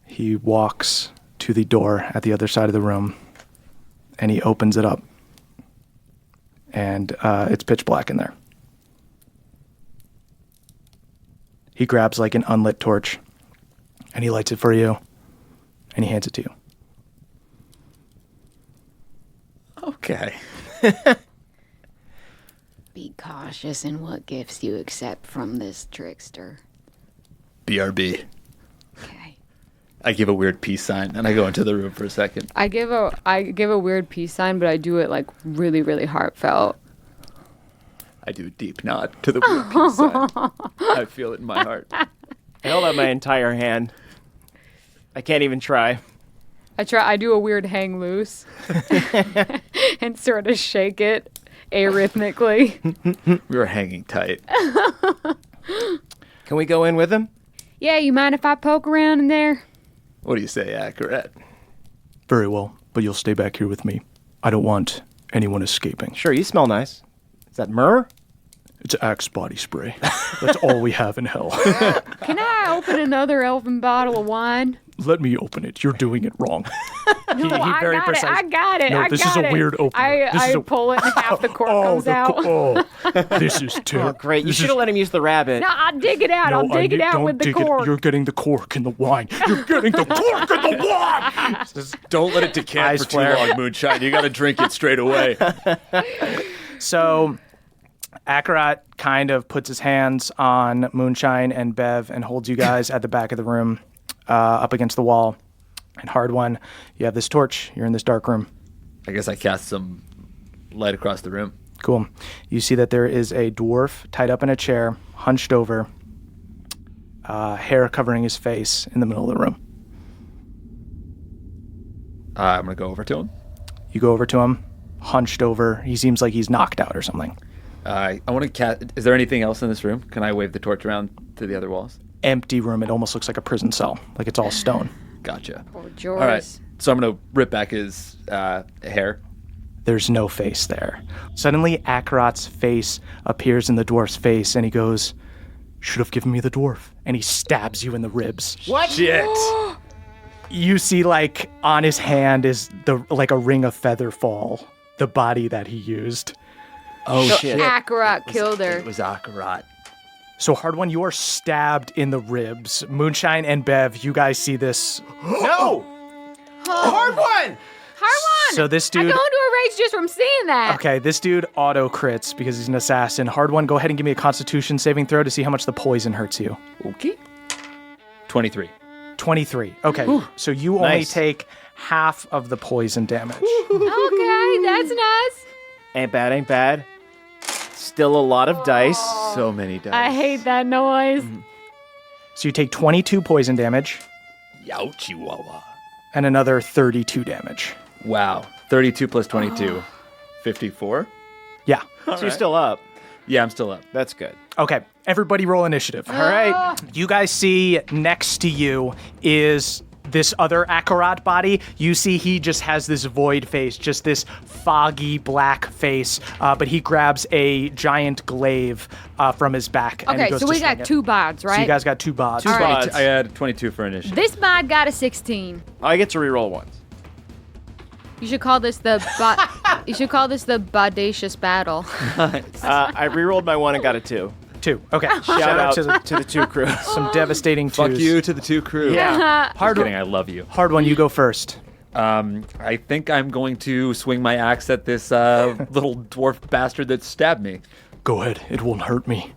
He walks to the door at the other side of the room. and he opens it up. And it's pitch black in there. He grabs like an unlit torch, and he lights it for you, and he hands it to you. Okay. Be cautious in what gifts you accept from this trickster. BRB. Okay. I give a weird peace sign, and I go into the room for a second. I give a weird peace sign, but I do it like really, really heartfelt. I do a deep nod to the weird peace sign. I feel it in my heart. I held out my entire hand. I can't even try. I do a weird hang loose and sort of shake it arrhythmically. We were hanging tight. Can we go in with him? Yeah, you mind if I poke around in there? What do you say, Accurate? Very well, but you'll stay back here with me. I don't want anyone escaping. Sure, you smell nice. Is that myrrh? It's Axe body spray. That's all we have in hell. Can I open another elven bottle of wine? Let me open it. You're doing it wrong. No, I very got precise. it. I got it. No, I this got is a it. weird opener. I pull it and half the cork comes out. This is terrible. Oh, great. You should have let him use the rabbit. No, I'll dig it out. I'll dig it out with the cork. You're getting the cork in the wine. You're getting the cork in the wine. Just don't let it decant Eyes for too flare. long, Moonshine. You got to drink it straight away. So Akarat kind of puts his hands on Moonshine and Bev and holds you guys at the back of the room up against the wall. And Hard One, you have this torch. You're in this dark room. I guess I cast some light across the room. Cool. You see that there is a dwarf tied up in a chair, hunched over, hair covering his face in the middle of the room. I'm going to go over to him. You go over to him, hunched over. He seems like he's knocked out or something. I want to cast... Is there anything else in this room? Can I wave the torch around to the other walls? Empty room. It almost looks like a prison cell. Like it's all stone. Gotcha. Poor Joris. All right. So I'm going to rip back his hair. There's no face there. Suddenly, Akarat's face appears in the dwarf's face, and he goes, "Should have given me the dwarf." And he stabs you in the ribs. What? Shit. You see, like, on his hand is like a ring of feather fall, the body that he used. Oh, So shit. Akarat killed her. It was Akarat. So, Hard One, you are stabbed in the ribs. Moonshine and Bev, you guys see this. No! Hard one! Hard one! So this I go dude... into a rage just from seeing that. Okay, this dude auto crits because he's an assassin. Hard One, go ahead and give me a Constitution saving throw to see how much the poison hurts you. Okay. 23. 23. Okay, so you only Nice. take half of the poison damage. Okay, that's nice. Ain't bad, ain't bad. Still a lot of dice. So many dice. I hate that noise. So you take 22 poison damage Yow, Chihuahua. and another 32 damage. Wow. 32 plus 22. 54? Yeah. So you're still up. Yeah, I'm still up. That's good. Okay, everybody roll initiative. All right. You guys see next to you is this other Akarat body. You see he just has this void face, just this foggy black face, but he grabs a giant glaive from his back. and he Okay, goes so to we swing got it. two bods, right? So you guys got two bods. All right. Bods. I had 22 for initiative. This bod got a 16. I get to reroll once. You should call this the you should call this the bodacious battle. I rerolled my one and got a 2. 2. Okay. Shout out to to the 2 crew. some devastating Fuck twos. you to the two crew. Yeah. Hard kidding, I love you. Hard One, you go first. I think I'm going to swing my axe at this little dwarf bastard that stabbed me. Go ahead. It won't hurt me.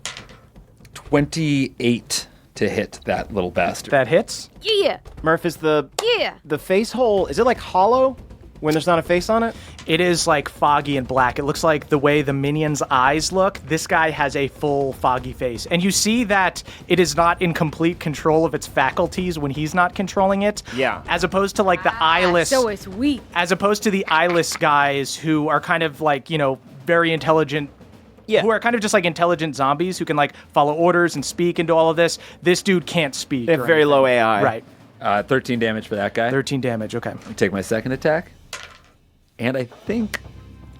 28 to hit that little bastard. That hits. Yeah, Murph, is the yeah. face hole, is it like hollow when there's not a face on it? It is like foggy and black. It looks like the way the minion's eyes look. This guy has a full foggy face. And you see that it is not in complete control of its faculties when he's not controlling it. Yeah. As opposed to like the eyeless. So it's weak. As opposed to the eyeless guys who are kind of like, you know, very intelligent. Yeah. Who are kind of just like intelligent zombies who can like follow orders and speak and do all of this. This dude can't speak. They have or very anything. low AI. Right. 13 damage for that guy. 13 damage. Okay. Take my second attack. And I think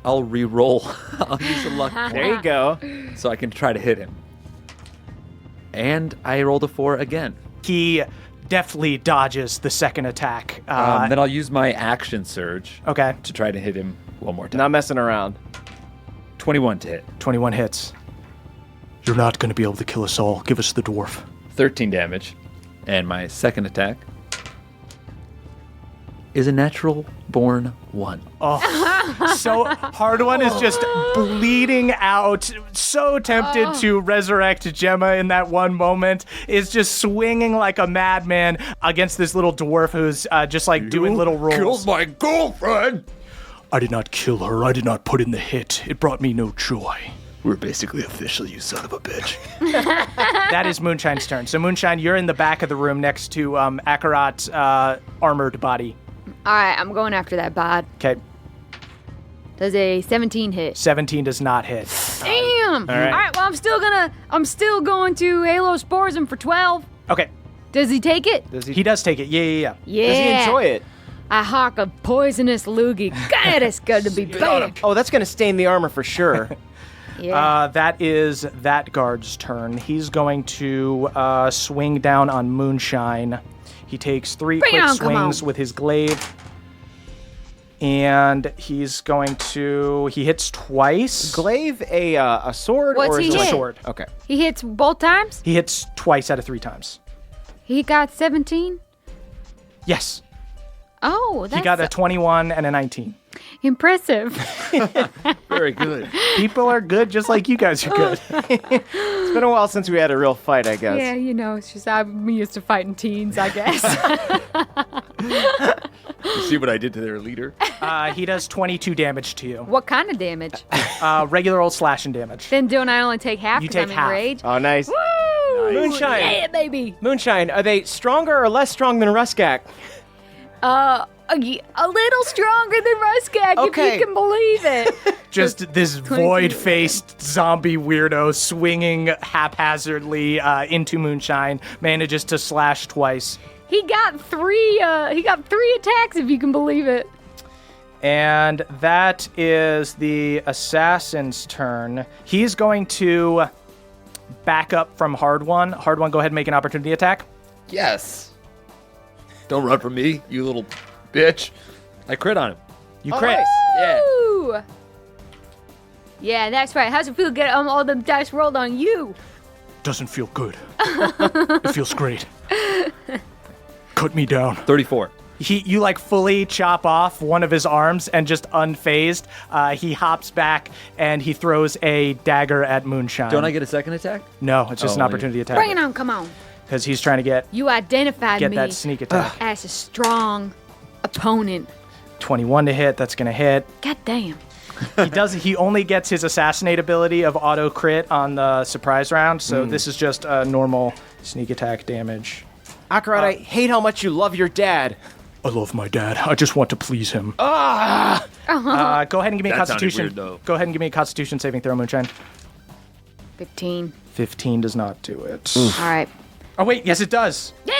I'll re-roll. I'll use a luck point There you go. so I can try to hit him. And I rolled a 4 again. He deftly dodges the second attack. Then I'll use my action surge Okay. to try to hit him one more time. Not messing around. 21 to hit. 21 hits. You're not going to be able to kill us all. Give us the dwarf. 13 damage. And my second attack is a natural born 1. So Hard One is just bleeding out, so tempted to resurrect Gemma in that one moment, is just swinging like a madman against this little dwarf who's just like doing little rolls. Killed my girlfriend! I did not kill her. I did not put in the hit. It brought me no joy. We're basically official, you son of a bitch. That is Moonshine's turn. So Moonshine, you're in the back of the room next to Akarat's armored body. All right, I'm going after that bod. Okay, Does a 17 hit? 17 does not hit. Damn! All right. Well, I'm still going to Halo Spores him for 12. Okay, Does he take it? he does take it. Yeah. Yeah. Does he enjoy it? I hawk a poisonous loogie. God, it's good to be back. Oh, that's going to stain the armor for sure. Yeah. That is that guard's turn. He's going to swing down on Moonshine. He takes 3 Bring it quick on, come swings on. with his glaive. And he's going to... He hits twice. Glaive a sword What's or he is it hit? Sword. Okay. He hits both times? He hits twice out of 3 times. He got 17? Yes. Oh, that's He got a 21 and a 19. impressive. Very good. People are good just like you guys are good. It's been a while since we had a real fight, I guess. Yeah, it's just I'm used to fighting teens, I guess. You see what I did to their leader? He does 22 damage to you. What kind of damage? Regular old slashing damage. Then don't I only take half You because I'm take in half. rage? Oh, nice. Woo! Moonshine. Yeah, baby. Moonshine, are they stronger or less strong than Ruskak? A little stronger than Ruskak, Okay. if you can believe it. Just this 22 void-faced zombie weirdo swinging haphazardly into Moonshine, manages to slash twice. He got three attacks, if you can believe it. And that is the assassin's turn. He's going to back up from Hard One. Hard One, go ahead and make an opportunity attack. Yes. Don't run from me, you little bitch. I crit on him. You crit. nice. Yeah. Ooh. Yeah, that's right. How's it feel to get all them dice rolled on you? Doesn't feel good. It feels great. Cut me down. 34. You like fully chop off one of his arms and just unfazed, he hops back and he throws a dagger at Moonshine. Don't I get a second attack? No, it's just an Oh, opportunity Bring it attack. on, come on. Because he's trying to get You identified me that sneak attack. as a strong opponent. 21 to hit, that's going to hit. God damn. He only gets his assassinate ability of auto crit on the surprise round, so this is just a normal sneak attack damage. Akarat, I hate how much you love your dad. I love my dad. I just want to please him. Go ahead and give me a That sounded constitution. weird, though. Go ahead and give me a constitution saving throw, Moonshine. 15. 15 does not do it. All right. Oh wait, yes it does. Yeah!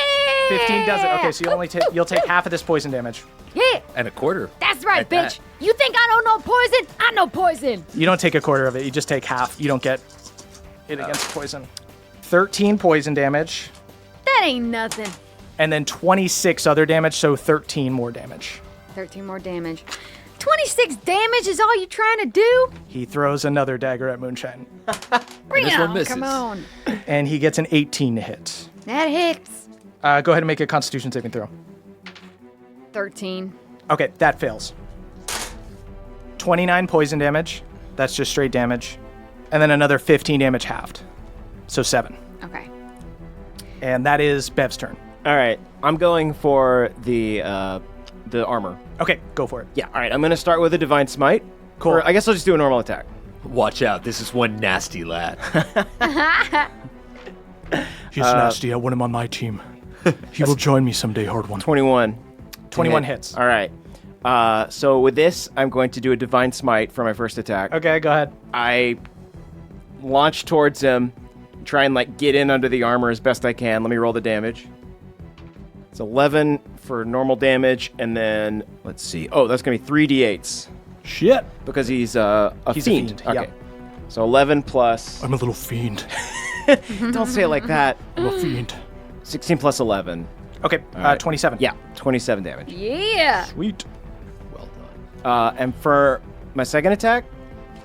15 does it. Okay, so you'll take half of this poison damage. Yeah, And a quarter. that's right, At bitch. that. You think I don't know poison? I know poison. You don't take a quarter of it, you just take half. You don't get it against poison. 13 poison damage, That ain't nothing. and then 26 other damage, so 13 more damage. 13 more damage. 26 damage is all you trying to do? He throws another dagger at Moonshine, Bring this it one on, misses. come on. and he gets an 18 to hit. That hits. Go ahead and make a constitution saving throw. 13. Okay, that fails. 29 poison damage, that's just straight damage, and then another 15 damage halved, so 7. Okay. And that is Bev's turn. All right, I'm going for the armor. Okay, go for it. Yeah, all right, I'm going to start with a Divine Smite. Cool. Or I guess I'll just do a normal attack. Watch out, this is one nasty lad. He's nasty. I want him on my team. He will join me someday, Hard One. 21. 21 hit. hits. All right. So with this, I'm going to do a Divine Smite for my first attack. Okay, go ahead. I launch towards him, try and get in under the armor as best I can. Let me roll the damage. It's 11 for normal damage, and then let's see. Oh, that's gonna be 3d8s Shit. because he's a fiend. yeah. Okay. So 11 plus. I'm a little fiend. Don't say it like that. I'm a fiend. 16 plus 11. Okay, right. 27. Yeah, 27 damage. Yeah. Sweet. Well done. And for my second attack,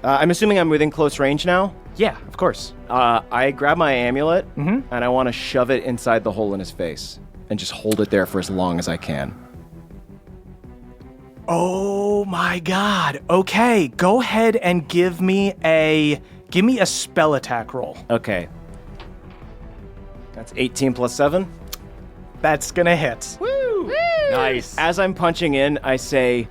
I'm assuming I'm within close range now. Yeah, of course. I grab my amulet, and I want to shove it inside the hole in his face and just hold it there for as long as I can. Oh my god. Okay, go ahead and give me a spell attack roll. Okay. That's 18 plus 7. That's gonna hit. Woo! Nice. As I'm punching in, I say,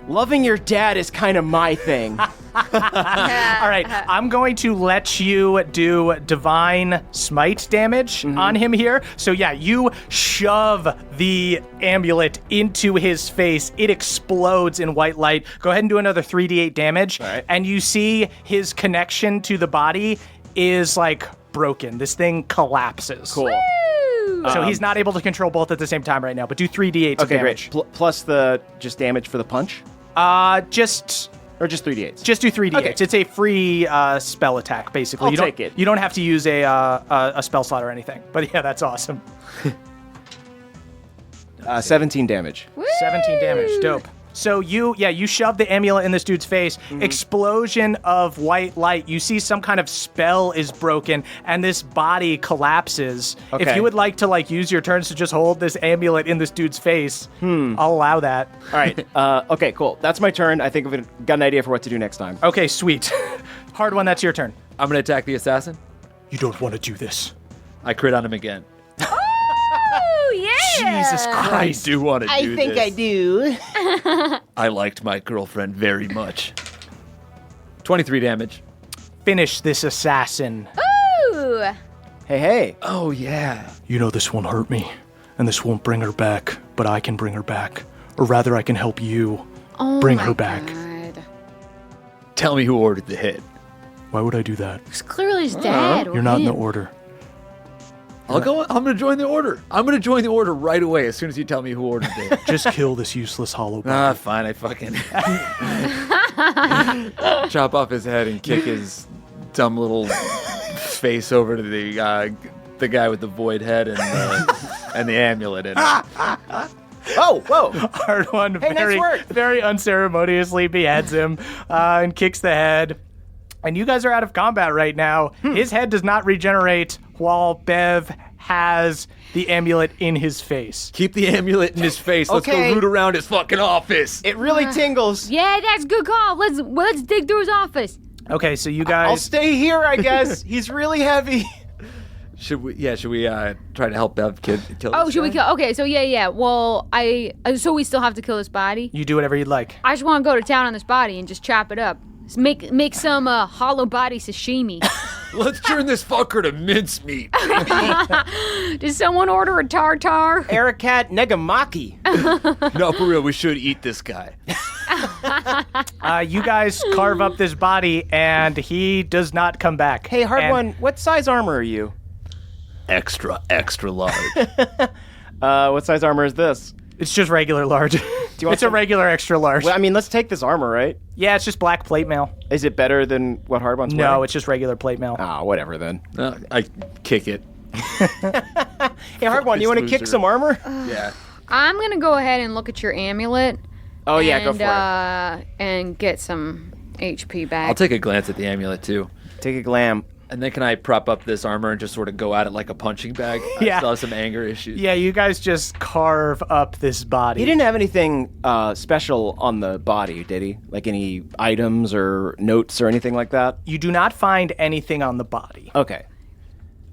loving your dad is kind of my thing. All right, I'm going to let you do divine smite damage on him here. So yeah, you shove the amulet into his face. It explodes in white light. Go ahead and do another 3d8 damage. All right. And you see his connection to the body is like broken. This thing collapses. Cool. So he's not able to control both at the same time right now, but do 3d8 Okay, damage. great. Plus the just damage for the punch? Or just 3d8s? Just do 3d8s. Okay. It's a free spell attack, basically. I'll You don't, take it. You don't have to use a spell slot or anything. But yeah, that's awesome. 17 damage. 17 damage. Dope. So you shove the amulet in this dude's face. Explosion of white light. You see some kind of spell is broken, and this body collapses. If Okay. you would like to use your turns to just hold this amulet in this dude's face, I'll allow that. All right. Okay, cool. That's my turn. I think I've got an idea for what to do next time. Okay, sweet. Hard one, that's your turn. I'm going to attack the assassin. You don't want to do this. I crit on him again. Oh, yeah. Jesus Christ. I do want to do this. I do. I liked my girlfriend very much. 23 damage. Finish this assassin. Ooh. Hey. Oh, yeah. You know this won't hurt me, and this won't bring her back, but I can bring her back. Or rather, I can help you bring her back. God. Tell me who ordered the hit. Why would I do that? It's clearly his dad. or You're not in the him. order. I'm going to join the order. I'm going to join the order right away as soon as you tell me who ordered the hit. Just kill this useless hollow body. Fine. I fucking chop off his head and kick his dumb little face over to the guy with the void head and the amulet in it. Oh, whoa. Hard one Hey, nice very, work. very unceremoniously beheads him and kicks the head. And you guys are out of combat right now. His head does not regenerate while Bev has the amulet in his face. Keep the amulet in his face. Let's Okay. go root around his fucking office. It really tingles. Yeah, that's a good call. Let's dig through his office. Okay, so you I'll guys... stay here, I guess. He's really heavy. Should we try to help Bev kill Oh, this should we guy? kill? Okay, so yeah. Well, so we still have to kill this body. You do whatever you'd like. I just want to go to town on this body and just chop it up. Just make some hollow body sashimi. Let's turn this fucker to mincemeat. Did someone order a tartar? Arakat Negamaki. No, for real, we should eat this guy. You guys carve up this body, and he does not come back. Hey, hard And- one. What size armor are you? Extra large. What size armor is this? It's just regular large. want It's a some- regular extra large. Well, I mean, let's take this armor, right? Yeah, it's just black plate mail. Is it better than what hard one's wearing? No, it's just regular plate mail. Ah, whatever then. I kick it. Hey, hard one. You want to kick loser. some armor? Yeah. I'm gonna go ahead and look at your amulet. Oh yeah, go and, for it. And get some HP back. I'll take a glance at the amulet too. Take a glam. And then can I prop up this armor and just sort of go at it like a punching bag? Yeah. I still have some anger issues. Yeah, you guys just carve up this body. He didn't have anything special on the body, did he? Like any items or notes or anything like that? You do not find anything on the body. Okay.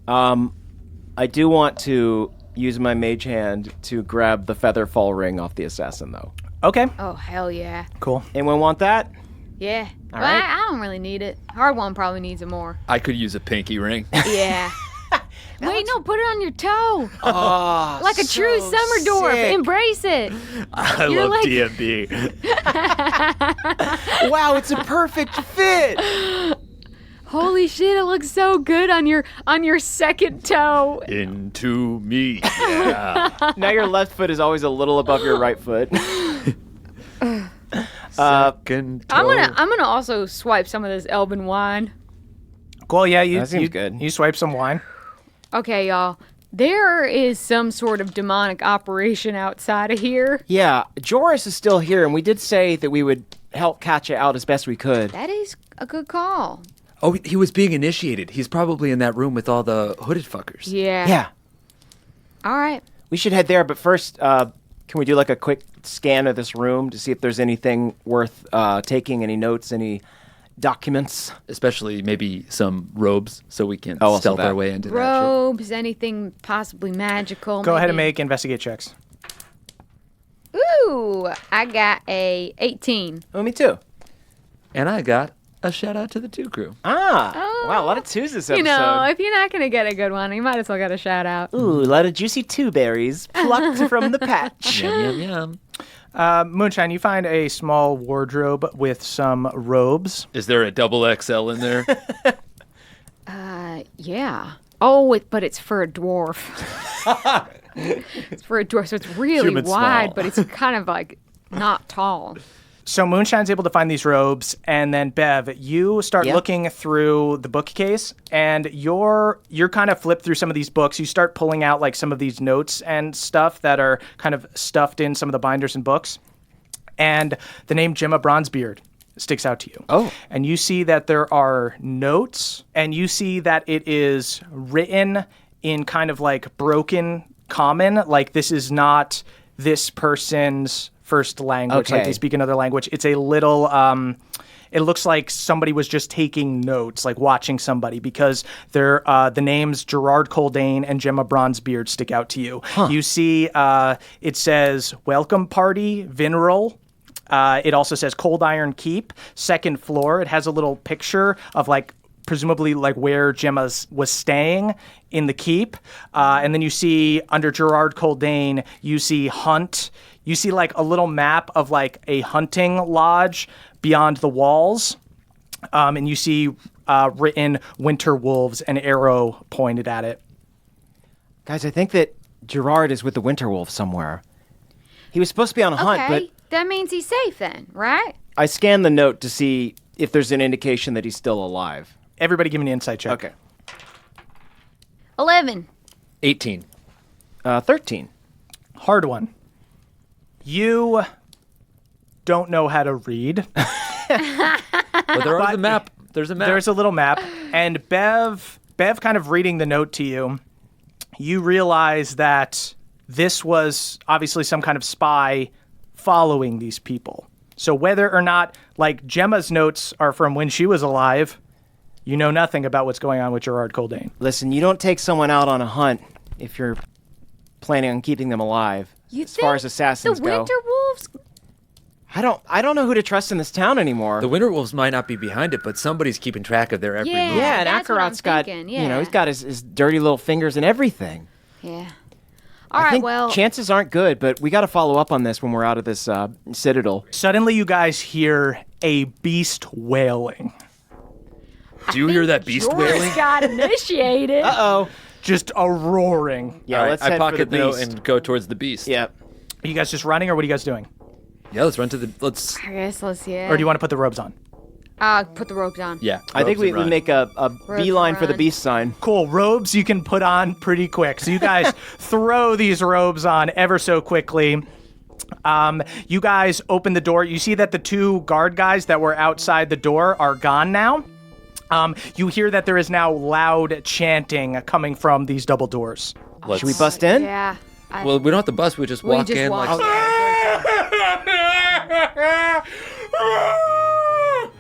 I do want to use my mage hand to grab the feather fall ring off the assassin, though. Okay, Oh hell yeah. cool. Anyone want that? Yeah. Well, right. I don't really need it. Hard one probably needs it more. I could use a pinky ring. Yeah. Wait, no, put it on your toe. Oh, Like a true summer dwarf. sick. Embrace it. I You're love like- D&D. Wow, it's a perfect fit. Holy shit, it looks so good on your second toe. Into me. Yeah. Now your left foot is always a little above your right foot. Second I'm toe. gonna also swipe some of this Elven wine. Cool, yeah, you, That seems you, good. you swipe some wine. Okay, y'all. There is some sort of demonic operation outside of here. Yeah, Joris is still here, and we did say that we would help Katya out as best we could. That is a good call. Oh, he was being initiated. He's probably in that room with all the hooded fuckers. Yeah. Yeah, All right. we should head there, but first, can we do like a quick scan of this room to see if there's anything worth taking, any notes, any documents? Especially maybe some robes so we can Oh, also stealth that. our way into Robes, anything possibly magical. Go ahead and maybe. make investigate checks. Ooh, I got a 18. Oh, me too. that shit. And I got a shout out to the 2 crew. Wow, a lot of twos this episode. You know, if you're not going to get a good one, you might as well get a shout out. Ooh, a lot of juicy two berries plucked from the patch. Yum, yum, yum. Moonshine, you find a small wardrobe with some robes. Is there a double XL in there? Yeah. Oh, but it's for a dwarf. It's for a dwarf, so it's really Human wide, small. but it's kind of like not tall. So Moonshine's able to find these robes, and then Bev, you start Yeah. looking through the bookcase, and you're kind of flip through some of these books. You start pulling out like some of these notes and stuff that are kind of stuffed in some of the binders and books, and the name Gemma Bronzebeard sticks out to you. Oh. And you see that there are notes, and you see that it is written in kind of like broken common, like this is not this person's first language, like Okay. they speak another language. It's a little, it looks like somebody was just taking notes, like watching somebody, because they're, the names Gerard Coldane and Gemma Bronzebeard stick out to you. You see, it says, Welcome Party, Vinral. It also says Cold Iron Keep, second floor. It has a little picture of like presumably like where Gemma was staying in the keep. And then you see under Gerard Coldane, you see Hunt. You see like a little map of like a hunting lodge beyond the walls. And you see written Winter Wolves, an arrow pointed at it. Guys, I think that Gerard is with the Winter Wolf somewhere. He was supposed to be on a hunt, Okay, but that means he's safe then, right? I scanned the note to see if there's an indication that he's still alive. Everybody give me an insight check. Okay. 11. 18. 13. Hard one. You don't know how to read. But there is a map. There's a map. There's a little map, and Bev kind of reading the note to you, you realize that this was obviously some kind of spy following these people. So whether or not, like, Gemma's notes are from when she was alive, you know nothing about what's going on with Gerard Coldane. Listen, you don't take someone out on a hunt if you're planning on keeping them alive. You as far think as assassins the go. Winter Wolves? I don't know who to trust in this town anymore. The Winter Wolves might not be behind it, but somebody's keeping track of their every Yeah. move. yeah, and that's what I'm Akarat's got, thinking, you know, yeah. he's got his dirty little fingers and everything. Yeah. All I right, think well, chances aren't good, but we got to follow up on this when we're out of this citadel. Suddenly you guys hear a beast wailing. Do you hear that beast George wailing? got initiated. Uh-oh. Just a roaring. Yeah, All right, let's I head pocket for the the note beast. and go towards the beast. Yeah. Are you guys just running, or what are you guys doing? Yeah, let's run to the. Let's. I guess let's Or do you want to put the robes on? put the ropes on. Yeah. I think robes we and run. make a beeline for the run. beast sign. Cool. Robes you can put on pretty quick. So you guys throw these robes on ever so quickly. You guys open the door. You see that the two guard guys that were outside the door are gone now. You hear that there is now loud chanting coming from these double doors. Let's, Should we bust in? Yeah. Well, we don't have to bust. We just We walk just in. walk Like, in.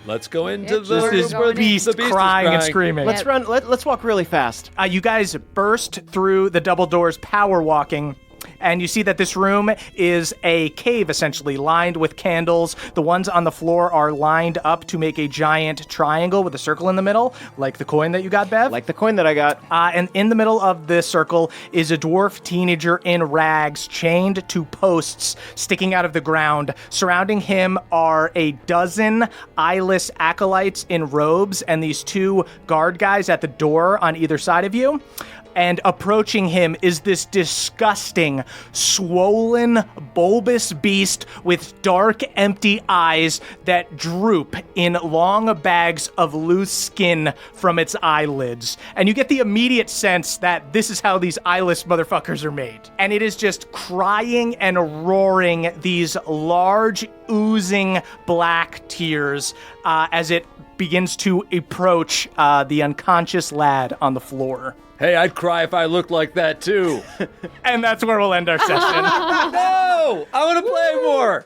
let's go into Yep, the. we're This is going in. beast The beast is crying and crying. screaming. Let's run. Let's walk really fast. You guys burst through the double doors, power walking, and you see that this room is a cave, essentially, lined with candles. The ones on the floor are lined up to make a giant triangle with a circle in the middle, like the coin that you got, Bev. Like the coin that I got. And in the middle of this circle is a dwarf teenager in rags, chained to posts sticking out of the ground. Surrounding him are a dozen eyeless acolytes in robes and these two guard guys at the door on either side of you. And approaching him is this disgusting hulking, swollen, bulbous beast with dark, empty eyes that droop in long bags of loose skin from its eyelids. And you get the immediate sense that this is how these eyeless motherfuckers are made. And it is just crying and roaring these large, oozing black tears as it begins to approach the unconscious lad on the floor. Hey, I'd cry if I looked like that too. And that's where we'll end our session. No! I want to play more!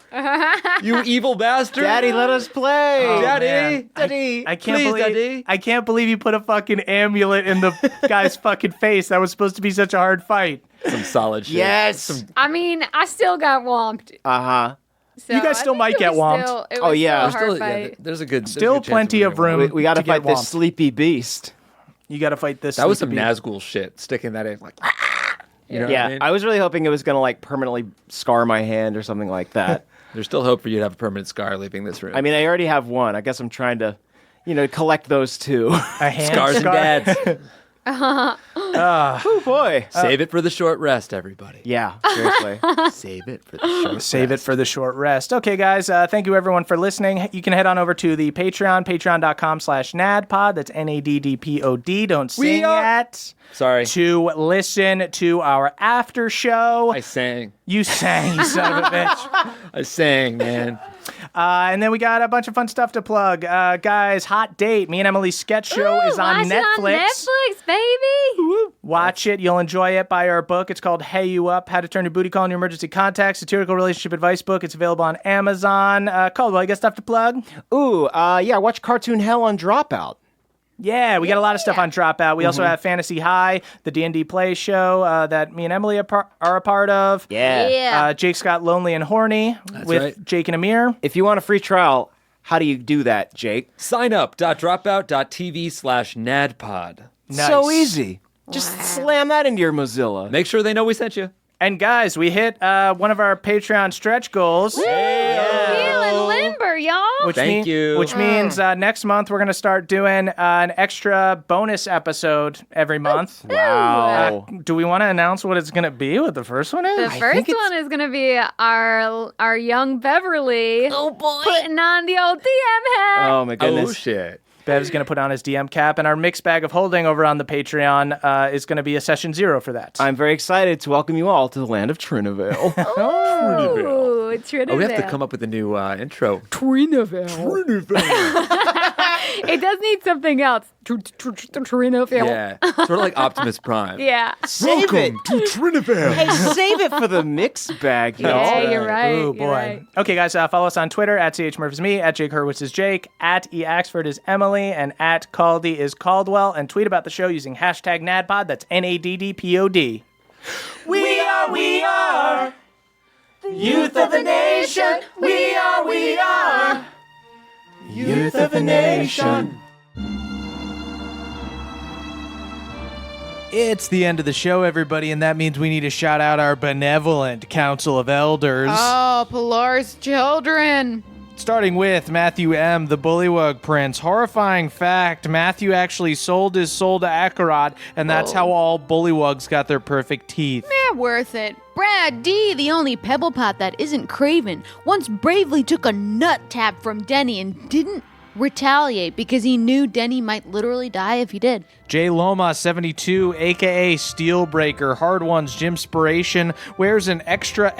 You evil bastard! Daddy, let us play. Daddy! man. Daddy! I can't Please, believe Daddy! I can't believe you put a fucking amulet in the guy's fucking face. That was supposed to be such a hard fight. Some solid shit. Yes. I mean, I still got whomped. Uh-huh. So You guys I still think might it get was whomped. still- it Oh, was yeah. still a hard fight. There's a good Still chance plenty we're of gonna win. room. We got to to get fight this whomped. sleepy beast. You got to fight this. That was some sleepy beast. Nazgul shit, sticking that in like. You know Yeah, what I mean? I was really hoping it was going to like permanently scar my hand or something like that. There's still hope for you to have a permanent scar leaving this room. I mean, I already have one. I guess I'm trying to, collect those two. A hand Scars and scar. dads. Oh, boy. save it for the short rest, everybody. Yeah, seriously. Save it for the short Save it rest. for the short rest. Okay, guys, thank you everyone for listening. You can head on over to the Patreon, patreon.com/NADPOD. That's NADDPOD. Don't sing yet. Sorry, To listen to our after show. I sang. You sang, you son of a bitch. I sang, man. And then we got a bunch of fun stuff to plug. Guys, Hot Date, me and Emily's sketch show is on watch it Netflix. on Netflix, baby. Watch it. You'll enjoy it. Buy our book. It's called Hey You Up, How to Turn Your Booty Call into Emergency Contacts, Satirical Relationship Advice book. It's available on Amazon. Caldwell, you got stuff to plug? Ooh, yeah, watch Cartoon Hell on Dropout. Yeah, we got a lot of stuff on Dropout. We also have Fantasy High, the D&D Play show that me and Emily are a part of. Yeah. Jake's got Lonely and Horny with right. Jake and Amir. If you want a free trial, how do you do that, Jake? Sign up.dropout.tv/NADPOD. Nice. So easy. Just slam that into your Mozilla. Make sure they know we sent you. And guys, we hit one of our Patreon stretch goals. Feeling limber, y'all. Which Thank you. Which means next month we're going to start doing an extra bonus episode every month. Wow. Do we want to announce what it's going to be? What the first one The is? first one is gonna be our young Beverly. Oh boy, putting on the old DM hat. Oh, my goodness. Oh shit. Bev's going to put on his DM cap, and our mixed bag of holding over on the Patreon is going to be a session 0 for that. I'm very excited to welcome you all to the land of Trinivale. Ooh, Trinivale. Oh, we have to come up with a new intro. It does need something else. Trinivale. Yeah, sort of like Optimus Prime. Yeah. Save it. to Trinivale. Hey, save it for the mix bag, y'all. Yeah, you're right. Oh, you're boy. right. Okay, guys, follow us on Twitter, at CHMurph is me, at Jake Hurwitz is Jake, at eAxford is Emily, and at Caldy is Caldwell, and tweet about the show using hashtag NADPOD. That's NADDPOD. We are the youth of the nation. We are youth of the nation. It's the end of the show, everybody, and that means we need to shout out our benevolent Council of Elders. Oh, Pilar's children. Starting with Matthew M., the Bullywug Prince. Horrifying fact, Matthew actually sold his soul to Akarat, and that's how all Bullywugs got their perfect teeth. Yeah, worth it. Brad D., the only pebble pot that isn't craven, once bravely took a nut tap from Denny and didn't retaliate because he knew Denny might literally die if he did. J. Loma, 72, a.k.a. Steelbreaker, Hard One's Gymspiration, wears an extra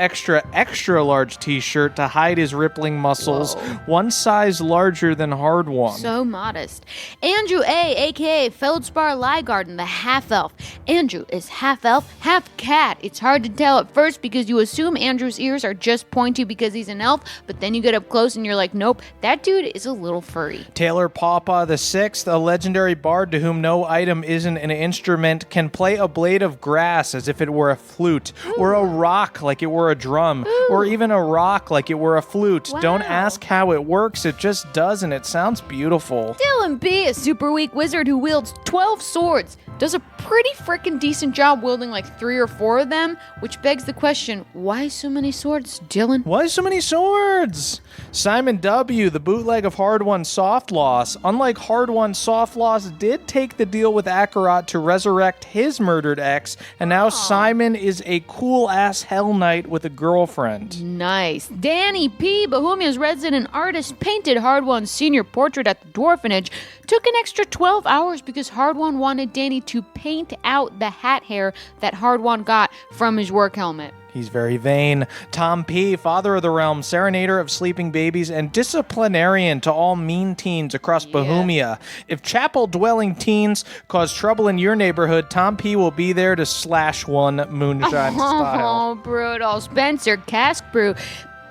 large t-shirt to hide his rippling muscles, one size larger than Hard One. So modest. Andrew A., a.k.a. Feldspar Liegarden, the half-elf. Andrew is half-elf, half-cat. It's hard to tell at first because you assume Andrew's ears are just pointy because he's an elf, but then you get up close and you're like, nope, that dude is a little furry. Taylor Pawpaw the Sixth, a legendary bard to whom no item isn't an instrument, can play a blade of grass as if it were a flute, or a rock like it were a drum, or even a rock like it were a flute. Don't ask how it works, it just does, and it sounds beautiful. Dylan B., a super weak wizard who wields 12 swords, does a pretty freaking decent job wielding like 3 or 4 of them, which begs the question, why so many swords, Dylan? Why so many swords? Simon W., the bootleg of Hard One Soft Loss. Unlike Hard One, Soft Loss did take the deal with Akarat to resurrect his murdered ex, and now Simon is a cool-ass Hell Knight with a girlfriend. Nice. Danny P., Bohemia's resident artist, painted Hard One's senior portrait at the Dwarfenage. Took an extra 12 hours because Hard One wanted Danny to paint out the hat hair that Hard One got from his work helmet. He's very vain. Tom P., Father of the Realm, serenader of sleeping babies, and disciplinarian to all mean teens across Bohemia. If chapel-dwelling teens cause trouble in your neighborhood, Tom P. will be there to slash one moonshine style. Oh, brutal. Spencer Cask Brew,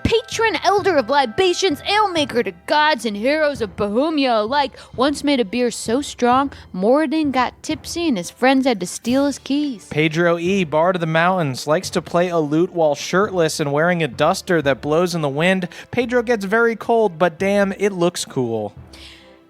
patron elder of libations, alemaker to gods and heroes of Bohemia alike, once made a beer so strong, Moradin got tipsy and his friends had to steal his keys. Pedro E., Bard of the Mountains, likes to play a lute while shirtless and wearing a duster that blows in the wind. Pedro gets very cold, but damn, it looks cool.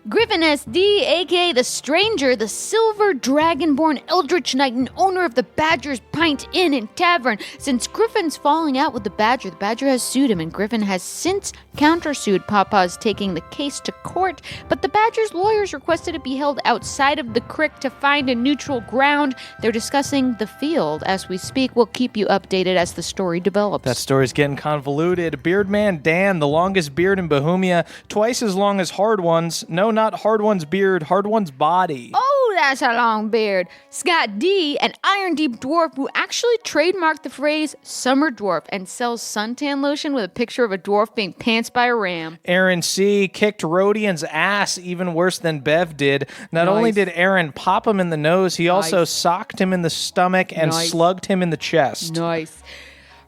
Griffin SD, aka The Stranger, the silver dragonborn eldritch knight and owner of the Badger's Pint Inn and Tavern. Since Griffin's falling out with the Badger has sued him, and Griffin has since countersued. Papa's taking the case to court, but the Badger's lawyers requested it be held outside of the crick to find a neutral ground. They're discussing the field as we speak. We'll keep you updated as the story develops. That story's getting convoluted. Beardman Dan, the longest beard in Bohemia, twice as long as Hard One's. No, not Hard One's beard, Hard One's body. Oh, that's a long beard. Scott D., an Iron Deep dwarf who actually trademarked the phrase summer dwarf and sells suntan lotion with a picture of a dwarf being pantsed by a ram. Aaron C. kicked Rodian's ass even worse than Bev did. Not only did Aaron pop him in the nose, he also socked him in the stomach and slugged him in the chest. Nice.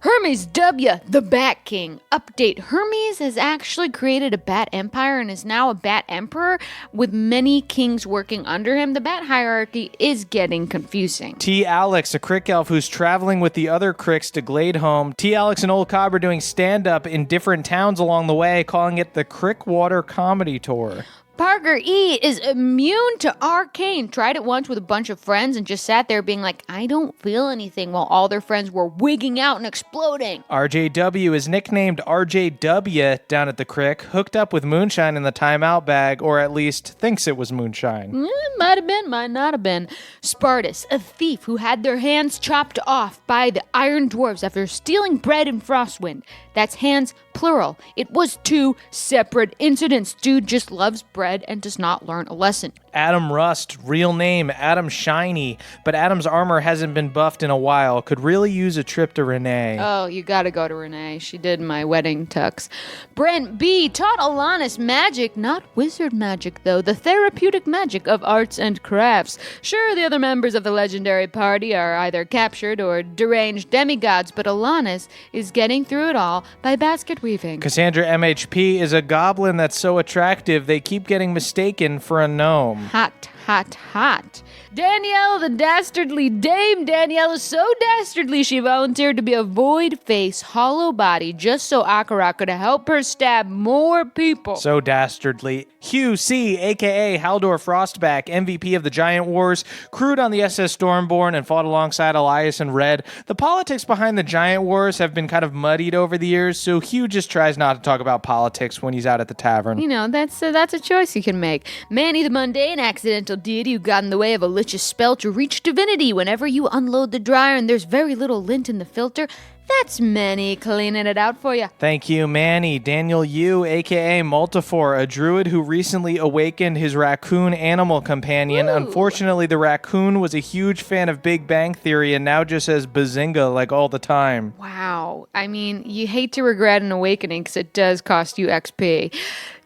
Hermes W., the Bat King. Update. Hermes has actually created a Bat Empire and is now a Bat Emperor with many kings working under him. The Bat hierarchy is getting confusing. T. Alex, a crick elf who's traveling with the other cricks to Gladeholm. T. Alex and Old Cobb are doing stand-up in different towns along the way, calling it the Crickwater Comedy Tour. Parker E. is immune to arcane. Tried it once with a bunch of friends and just sat there being like, I don't feel anything, while all their friends were wigging out and exploding. RJW is nicknamed RJW down at the crick, hooked up with moonshine in the timeout bag, or at least thinks it was moonshine. Might have been, might not have been. Spartus, a thief who had their hands chopped off by the Iron Dwarves after stealing bread in Frostwind. That's hands, plural. It was 2 separate incidents. Dude just loves bread and does not learn a lesson. Adam Rust, real name Adam Shiny, but Adam's armor hasn't been buffed in a while. Could really use a trip to Renee. Oh, you gotta go to Renee. She did my wedding tux. Brent B. taught Alanis magic, not wizard magic though, the therapeutic magic of arts and crafts. Sure, the other members of the legendary party are either captured or deranged demigods, but Alanis is getting through it all by basket weaving. Cassandra MHP is a goblin that's so attractive they keep getting mistaken for a gnome. Hot, hot, hot. Danielle, the dastardly dame. Danielle is so dastardly she volunteered to be a void face, hollow body, just so Akarat could help her stab more people. So dastardly. Hugh C., a.k.a. Haldor Frostback, MVP of the Giant Wars, crewed on the SS Stormborn and fought alongside Elias and Red. The politics behind the Giant Wars have been kind of muddied over the years, so Hugh just tries not to talk about politics when he's out at the tavern. You know, that's a choice you can make. Manny the Mundane, accidental deity who got in the way of a lich's spell to reach divinity. Whenever you unload the dryer and there's very little lint in the filter, that's Manny cleaning it out for you. Thank you, Manny. Daniel Yu, a.k.a. Multifor, a druid who recently awakened his raccoon animal companion. Ooh. Unfortunately, the raccoon was a huge fan of Big Bang Theory and now just says bazinga like all the time. Wow. I mean, you hate to regret an awakening because it does cost you XP.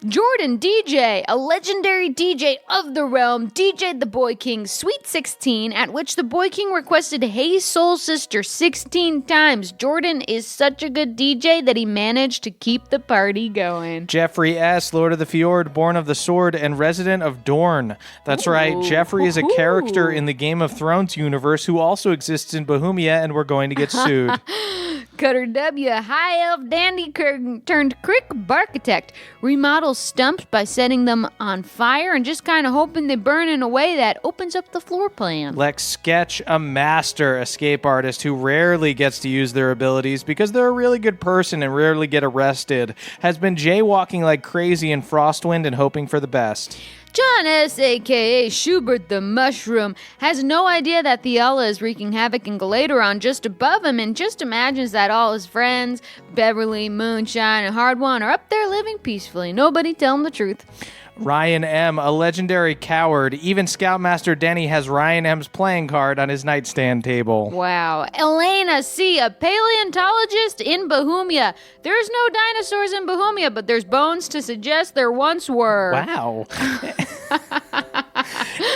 Jordan DJ, a legendary DJ of the realm, DJ'd the Boy King Sweet 16, at which the Boy King requested Hey Soul Sister 16 times. Jordan is such a good DJ that he managed to keep the party going. Jeffrey S., Lord of the Fjord, Born of the Sword, and resident of Dorne. That's right, Jeffrey is a character in the Game of Thrones universe who also exists in Bohemia, and we're going to get sued. Cutter W, high elf dandy turned crick barkitect, remodels stumps by setting them on fire and just kind of hoping they burn in a way that opens up the floor plan. Lex Sketch, a master escape artist who rarely gets to use their abilities because they're a really good person and rarely get arrested, has been jaywalking like crazy in Frostwind and hoping for the best. John S., a.k.a. Schubert the Mushroom, has no idea that Theala is wreaking havoc in Galateron just above him and just imagines that all his friends, Beverly, Moonshine, and Hardwon, are up there living peacefully. Nobody tell him the truth. Ryan M., a legendary coward. Even Scoutmaster Denny has Ryan M.'s playing card on his nightstand table. Wow. Elena C., a paleontologist in Bohemia. There's no dinosaurs in Bohemia, but there's bones to suggest there once were. Wow.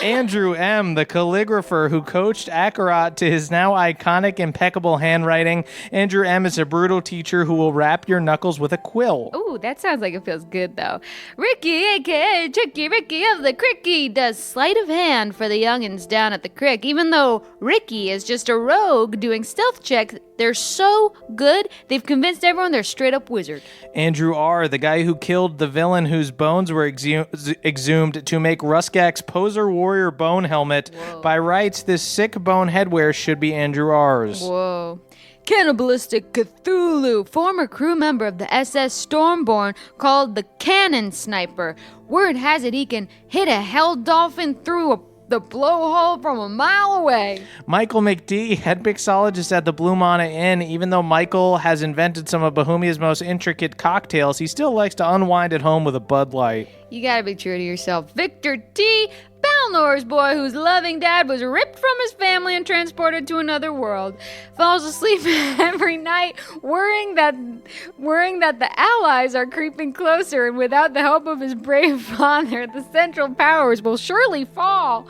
Andrew M., the calligrapher who coached Akarat to his now iconic, impeccable handwriting. Andrew M. is a brutal teacher who will wrap your knuckles with a quill. Ooh, that sounds like it feels good, though. Ricky, a.k.a. Tricky Ricky of the Cricky, does sleight of hand for the youngins down at the crick. Even though Ricky is just a rogue doing stealth checks, they're so good, they've convinced everyone they're straight up wizard. Andrew R., the guy who killed the villain whose bones were exhumed to make Ruskak's poser warrior bone helmet. Whoa. By rights, this sick bone headwear should be Andrew R.'s. Whoa. Cannibalistic Cthulhu, former crew member of the SS Stormborn, called the Cannon Sniper. Word has it he can hit a hell dolphin through the blowhole from a mile away. Michael McD, head mixologist at the Blue Mana Inn. Even though Michael has invented some of Bohemia's most intricate cocktails, he still likes to unwind at home with a Bud Light. You gotta be true to yourself. Victor T., Balnor's boy whose loving dad was ripped from his family and transported to another world, falls asleep every night worrying that the Allies are creeping closer, and without the help of his brave father, the Central Powers will surely fall.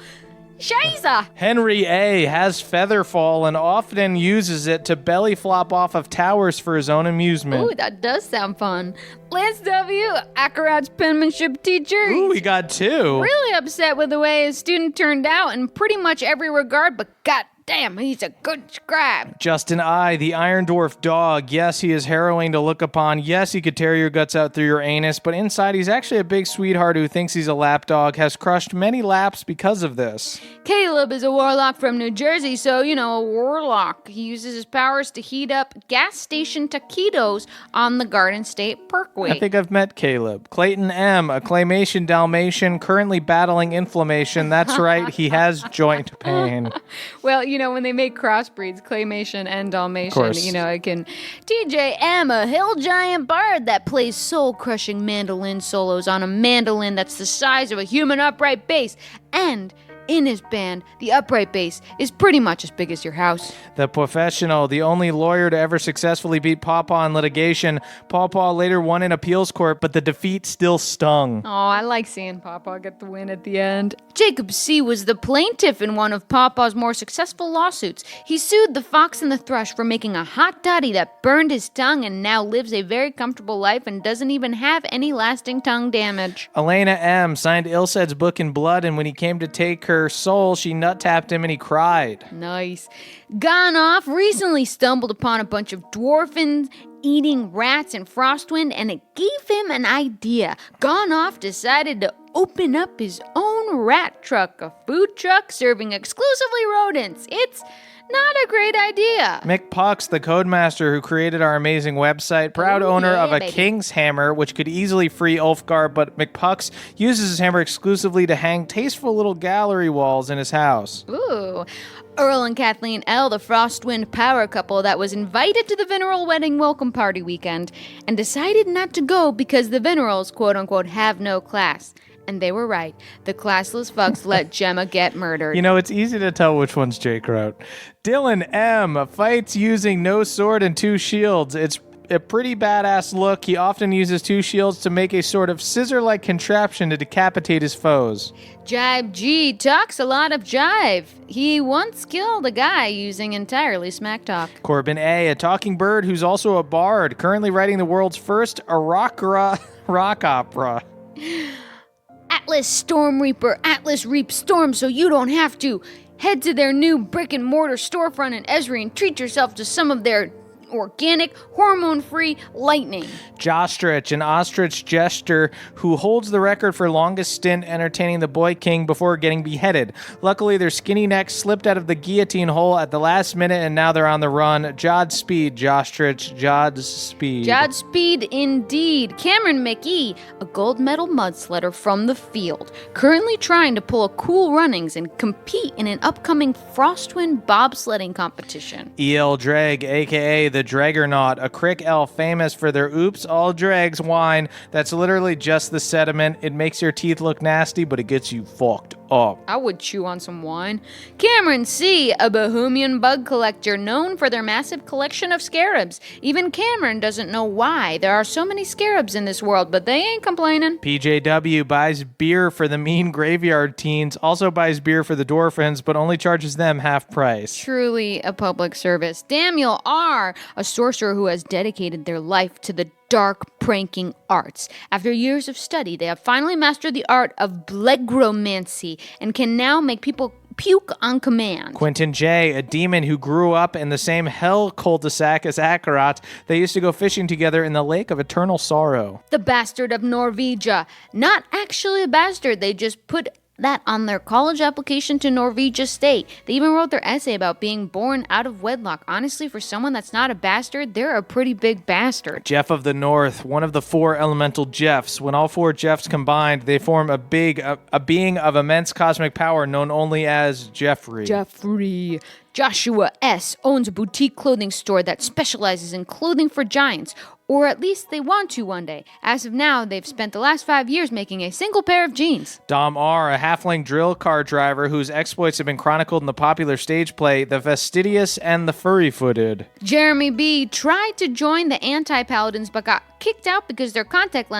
Shiza! Henry A. has Featherfall and often uses it to belly flop off of towers for his own amusement. Ooh, that does sound fun. Lance W., Akarat's penmanship teacher. Ooh, we got two. Really upset with the way his student turned out in pretty much every regard, but goddamn, he's a good scribe. Justin I., the Iron Dwarf dog. Yes, he is harrowing to look upon. Yes, he could tear your guts out through your anus, but inside he's actually a big sweetheart who thinks he's a lapdog, has crushed many laps because of this. Caleb is a warlock from New Jersey, so, a warlock. He uses his powers to heat up gas station taquitos on the Garden State Parkway. I think I've met Caleb. Clayton M., a claymation Dalmatian, currently battling inflammation. That's right, he has joint pain. Well, when they make crossbreeds, claymation and Dalmatian, it can... TJ M., a hill giant bard that plays soul-crushing mandolin solos on a mandolin that's the size of a human upright bass, and... in his band, the upright bass is pretty much as big as your house. The Professional, the only lawyer to ever successfully beat Pawpaw in litigation. Pawpaw later won in appeals court, but the defeat still stung. Oh, I like seeing Pawpaw get the win at the end. Jacob C. was the plaintiff in one of Pawpaw's more successful lawsuits. He sued the Fox and the Thrush for making a hot toddy that burned his tongue and now lives a very comfortable life and doesn't even have any lasting tongue damage. Elena M. signed Ilsed's book in blood, and when he came to take her soul, she nut-tapped him and he cried. Nice. Gone Off recently stumbled upon a bunch of dwarfins eating rats in Frostwind, and it gave him an idea. Gone Off decided to open up his own rat truck, a food truck serving exclusively rodents. It's not a great idea. Mick Pucks, the codemaster who created our amazing website, proud owner of a baby. King's Hammer, which could easily free Ulfgar, but McPucks uses his hammer exclusively to hang tasteful little gallery walls in his house. Ooh. Earl and Kathleen L., the Frostwind power couple that was invited to the Veneral wedding welcome party weekend and decided not to go because the Venerals, quote-unquote, have no class. And they were right. The classless fucks let Gemma get murdered. It's easy to tell which one's Jake wrote. Dylan M. fights using no sword and two shields. It's a pretty badass look. He often uses two shields to make a sort of scissor-like contraption to decapitate his foes. Jive G talks a lot of jive. He once killed a guy using entirely smack talk. Corbin A., a talking bird who's also a bard, currently writing the world's first rock opera. Atlas Storm Reaper, Atlas Reap Storm so you don't have to. Head to their new brick and mortar storefront in Esri and treat yourself to some of their organic, hormone-free lightning. Jostrich, an ostrich jester who holds the record for longest stint entertaining the Boy King before getting beheaded. Luckily, their skinny necks slipped out of the guillotine hole at the last minute, and now they're on the run. Jodspeed, Jostrich, Jodspeed. Godspeed indeed. Cameron McGee, a gold medal mudsledder from the field, currently trying to pull a Cool Runnings and compete in an upcoming Frostwind bobsledding competition. E.L. Dreg, a.k.a. the Dregernaut, a crick elf famous for their Oops All Dregs wine that's literally just the sediment. It makes your teeth look nasty, but it gets you fucked up. I would chew on some wine. Cameron C., a Bohemian bug collector known for their massive collection of scarabs. Even Cameron doesn't know why there are so many scarabs in this world, but they ain't complaining. PJW buys beer for the mean graveyard teens, also buys beer for the Dwarfins, but only charges them half price. Truly a public service. Daniel R., a sorcerer who has dedicated their life to the dark pranking arts. After years of study, they have finally mastered the art of blegromancy and can now make people puke on command. Quentin J., a demon who grew up in the same hell cul-de-sac as Akarat. They used to go fishing together in the Lake of Eternal Sorrow. The Bastard of Norvegia. Not actually a bastard, they just put that on their college application to Norvegia State. They even wrote their essay about being born out of wedlock. Honestly, for someone that's not a bastard, they're a pretty big bastard. Jeff of the North, one of the 4 elemental Jeffs. When all 4 Jeffs combined, they form a being of immense cosmic power known only as Jeffrey. Jeffrey. Joshua S. owns a boutique clothing store that specializes in clothing for giants, or at least they want to one day. As of now, they've spent the last 5 years making a single pair of jeans. Dom R., a halfling drill car driver whose exploits have been chronicled in the popular stage play The Fastidious and the Furry-Footed. Jeremy B. tried to join the anti-paladins but got kicked out because their contact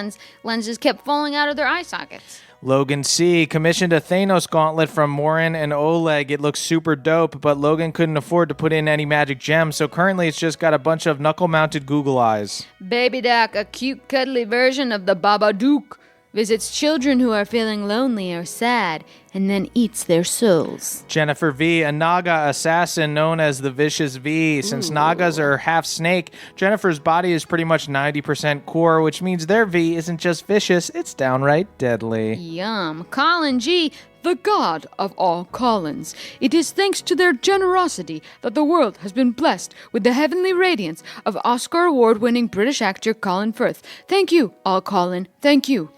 lenses kept falling out of their eye sockets. Logan C. commissioned a Thanos gauntlet from Morin and Oleg. It looks super dope, but Logan couldn't afford to put in any magic gems, so currently it's just got a bunch of knuckle-mounted Google eyes. Baby Duck, a cute, cuddly version of the Babadook, visits children who are feeling lonely or sad, and then eats their souls. Jennifer V., a Naga assassin known as the Vicious V. Since Nagas are half snake, Jennifer's body is pretty much 90% core, which means their V isn't just vicious, it's downright deadly. Yum. Colin G., the god of all Collins. It is thanks to their generosity that the world has been blessed with the heavenly radiance of Oscar award-winning British actor Colin Firth. Thank you, all Colin. Thank you.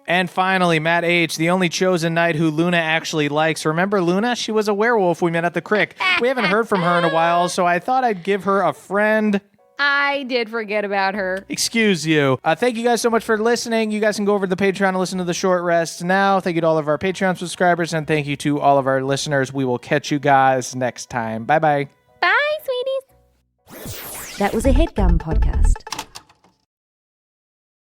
And finally, Matt H., the only chosen knight who Luna actually likes. Remember Luna? She was a werewolf we met at the crick. We haven't heard from her in a while, so I thought I'd give her a friend. I did forget about her. Excuse you. Thank you guys so much for listening. You guys can go over to the Patreon and listen to the short rest now. Thank you to all of our Patreon subscribers, and thank you to all of our listeners. We will catch you guys next time. Bye-bye. Bye, sweeties. That was a HeadGum podcast.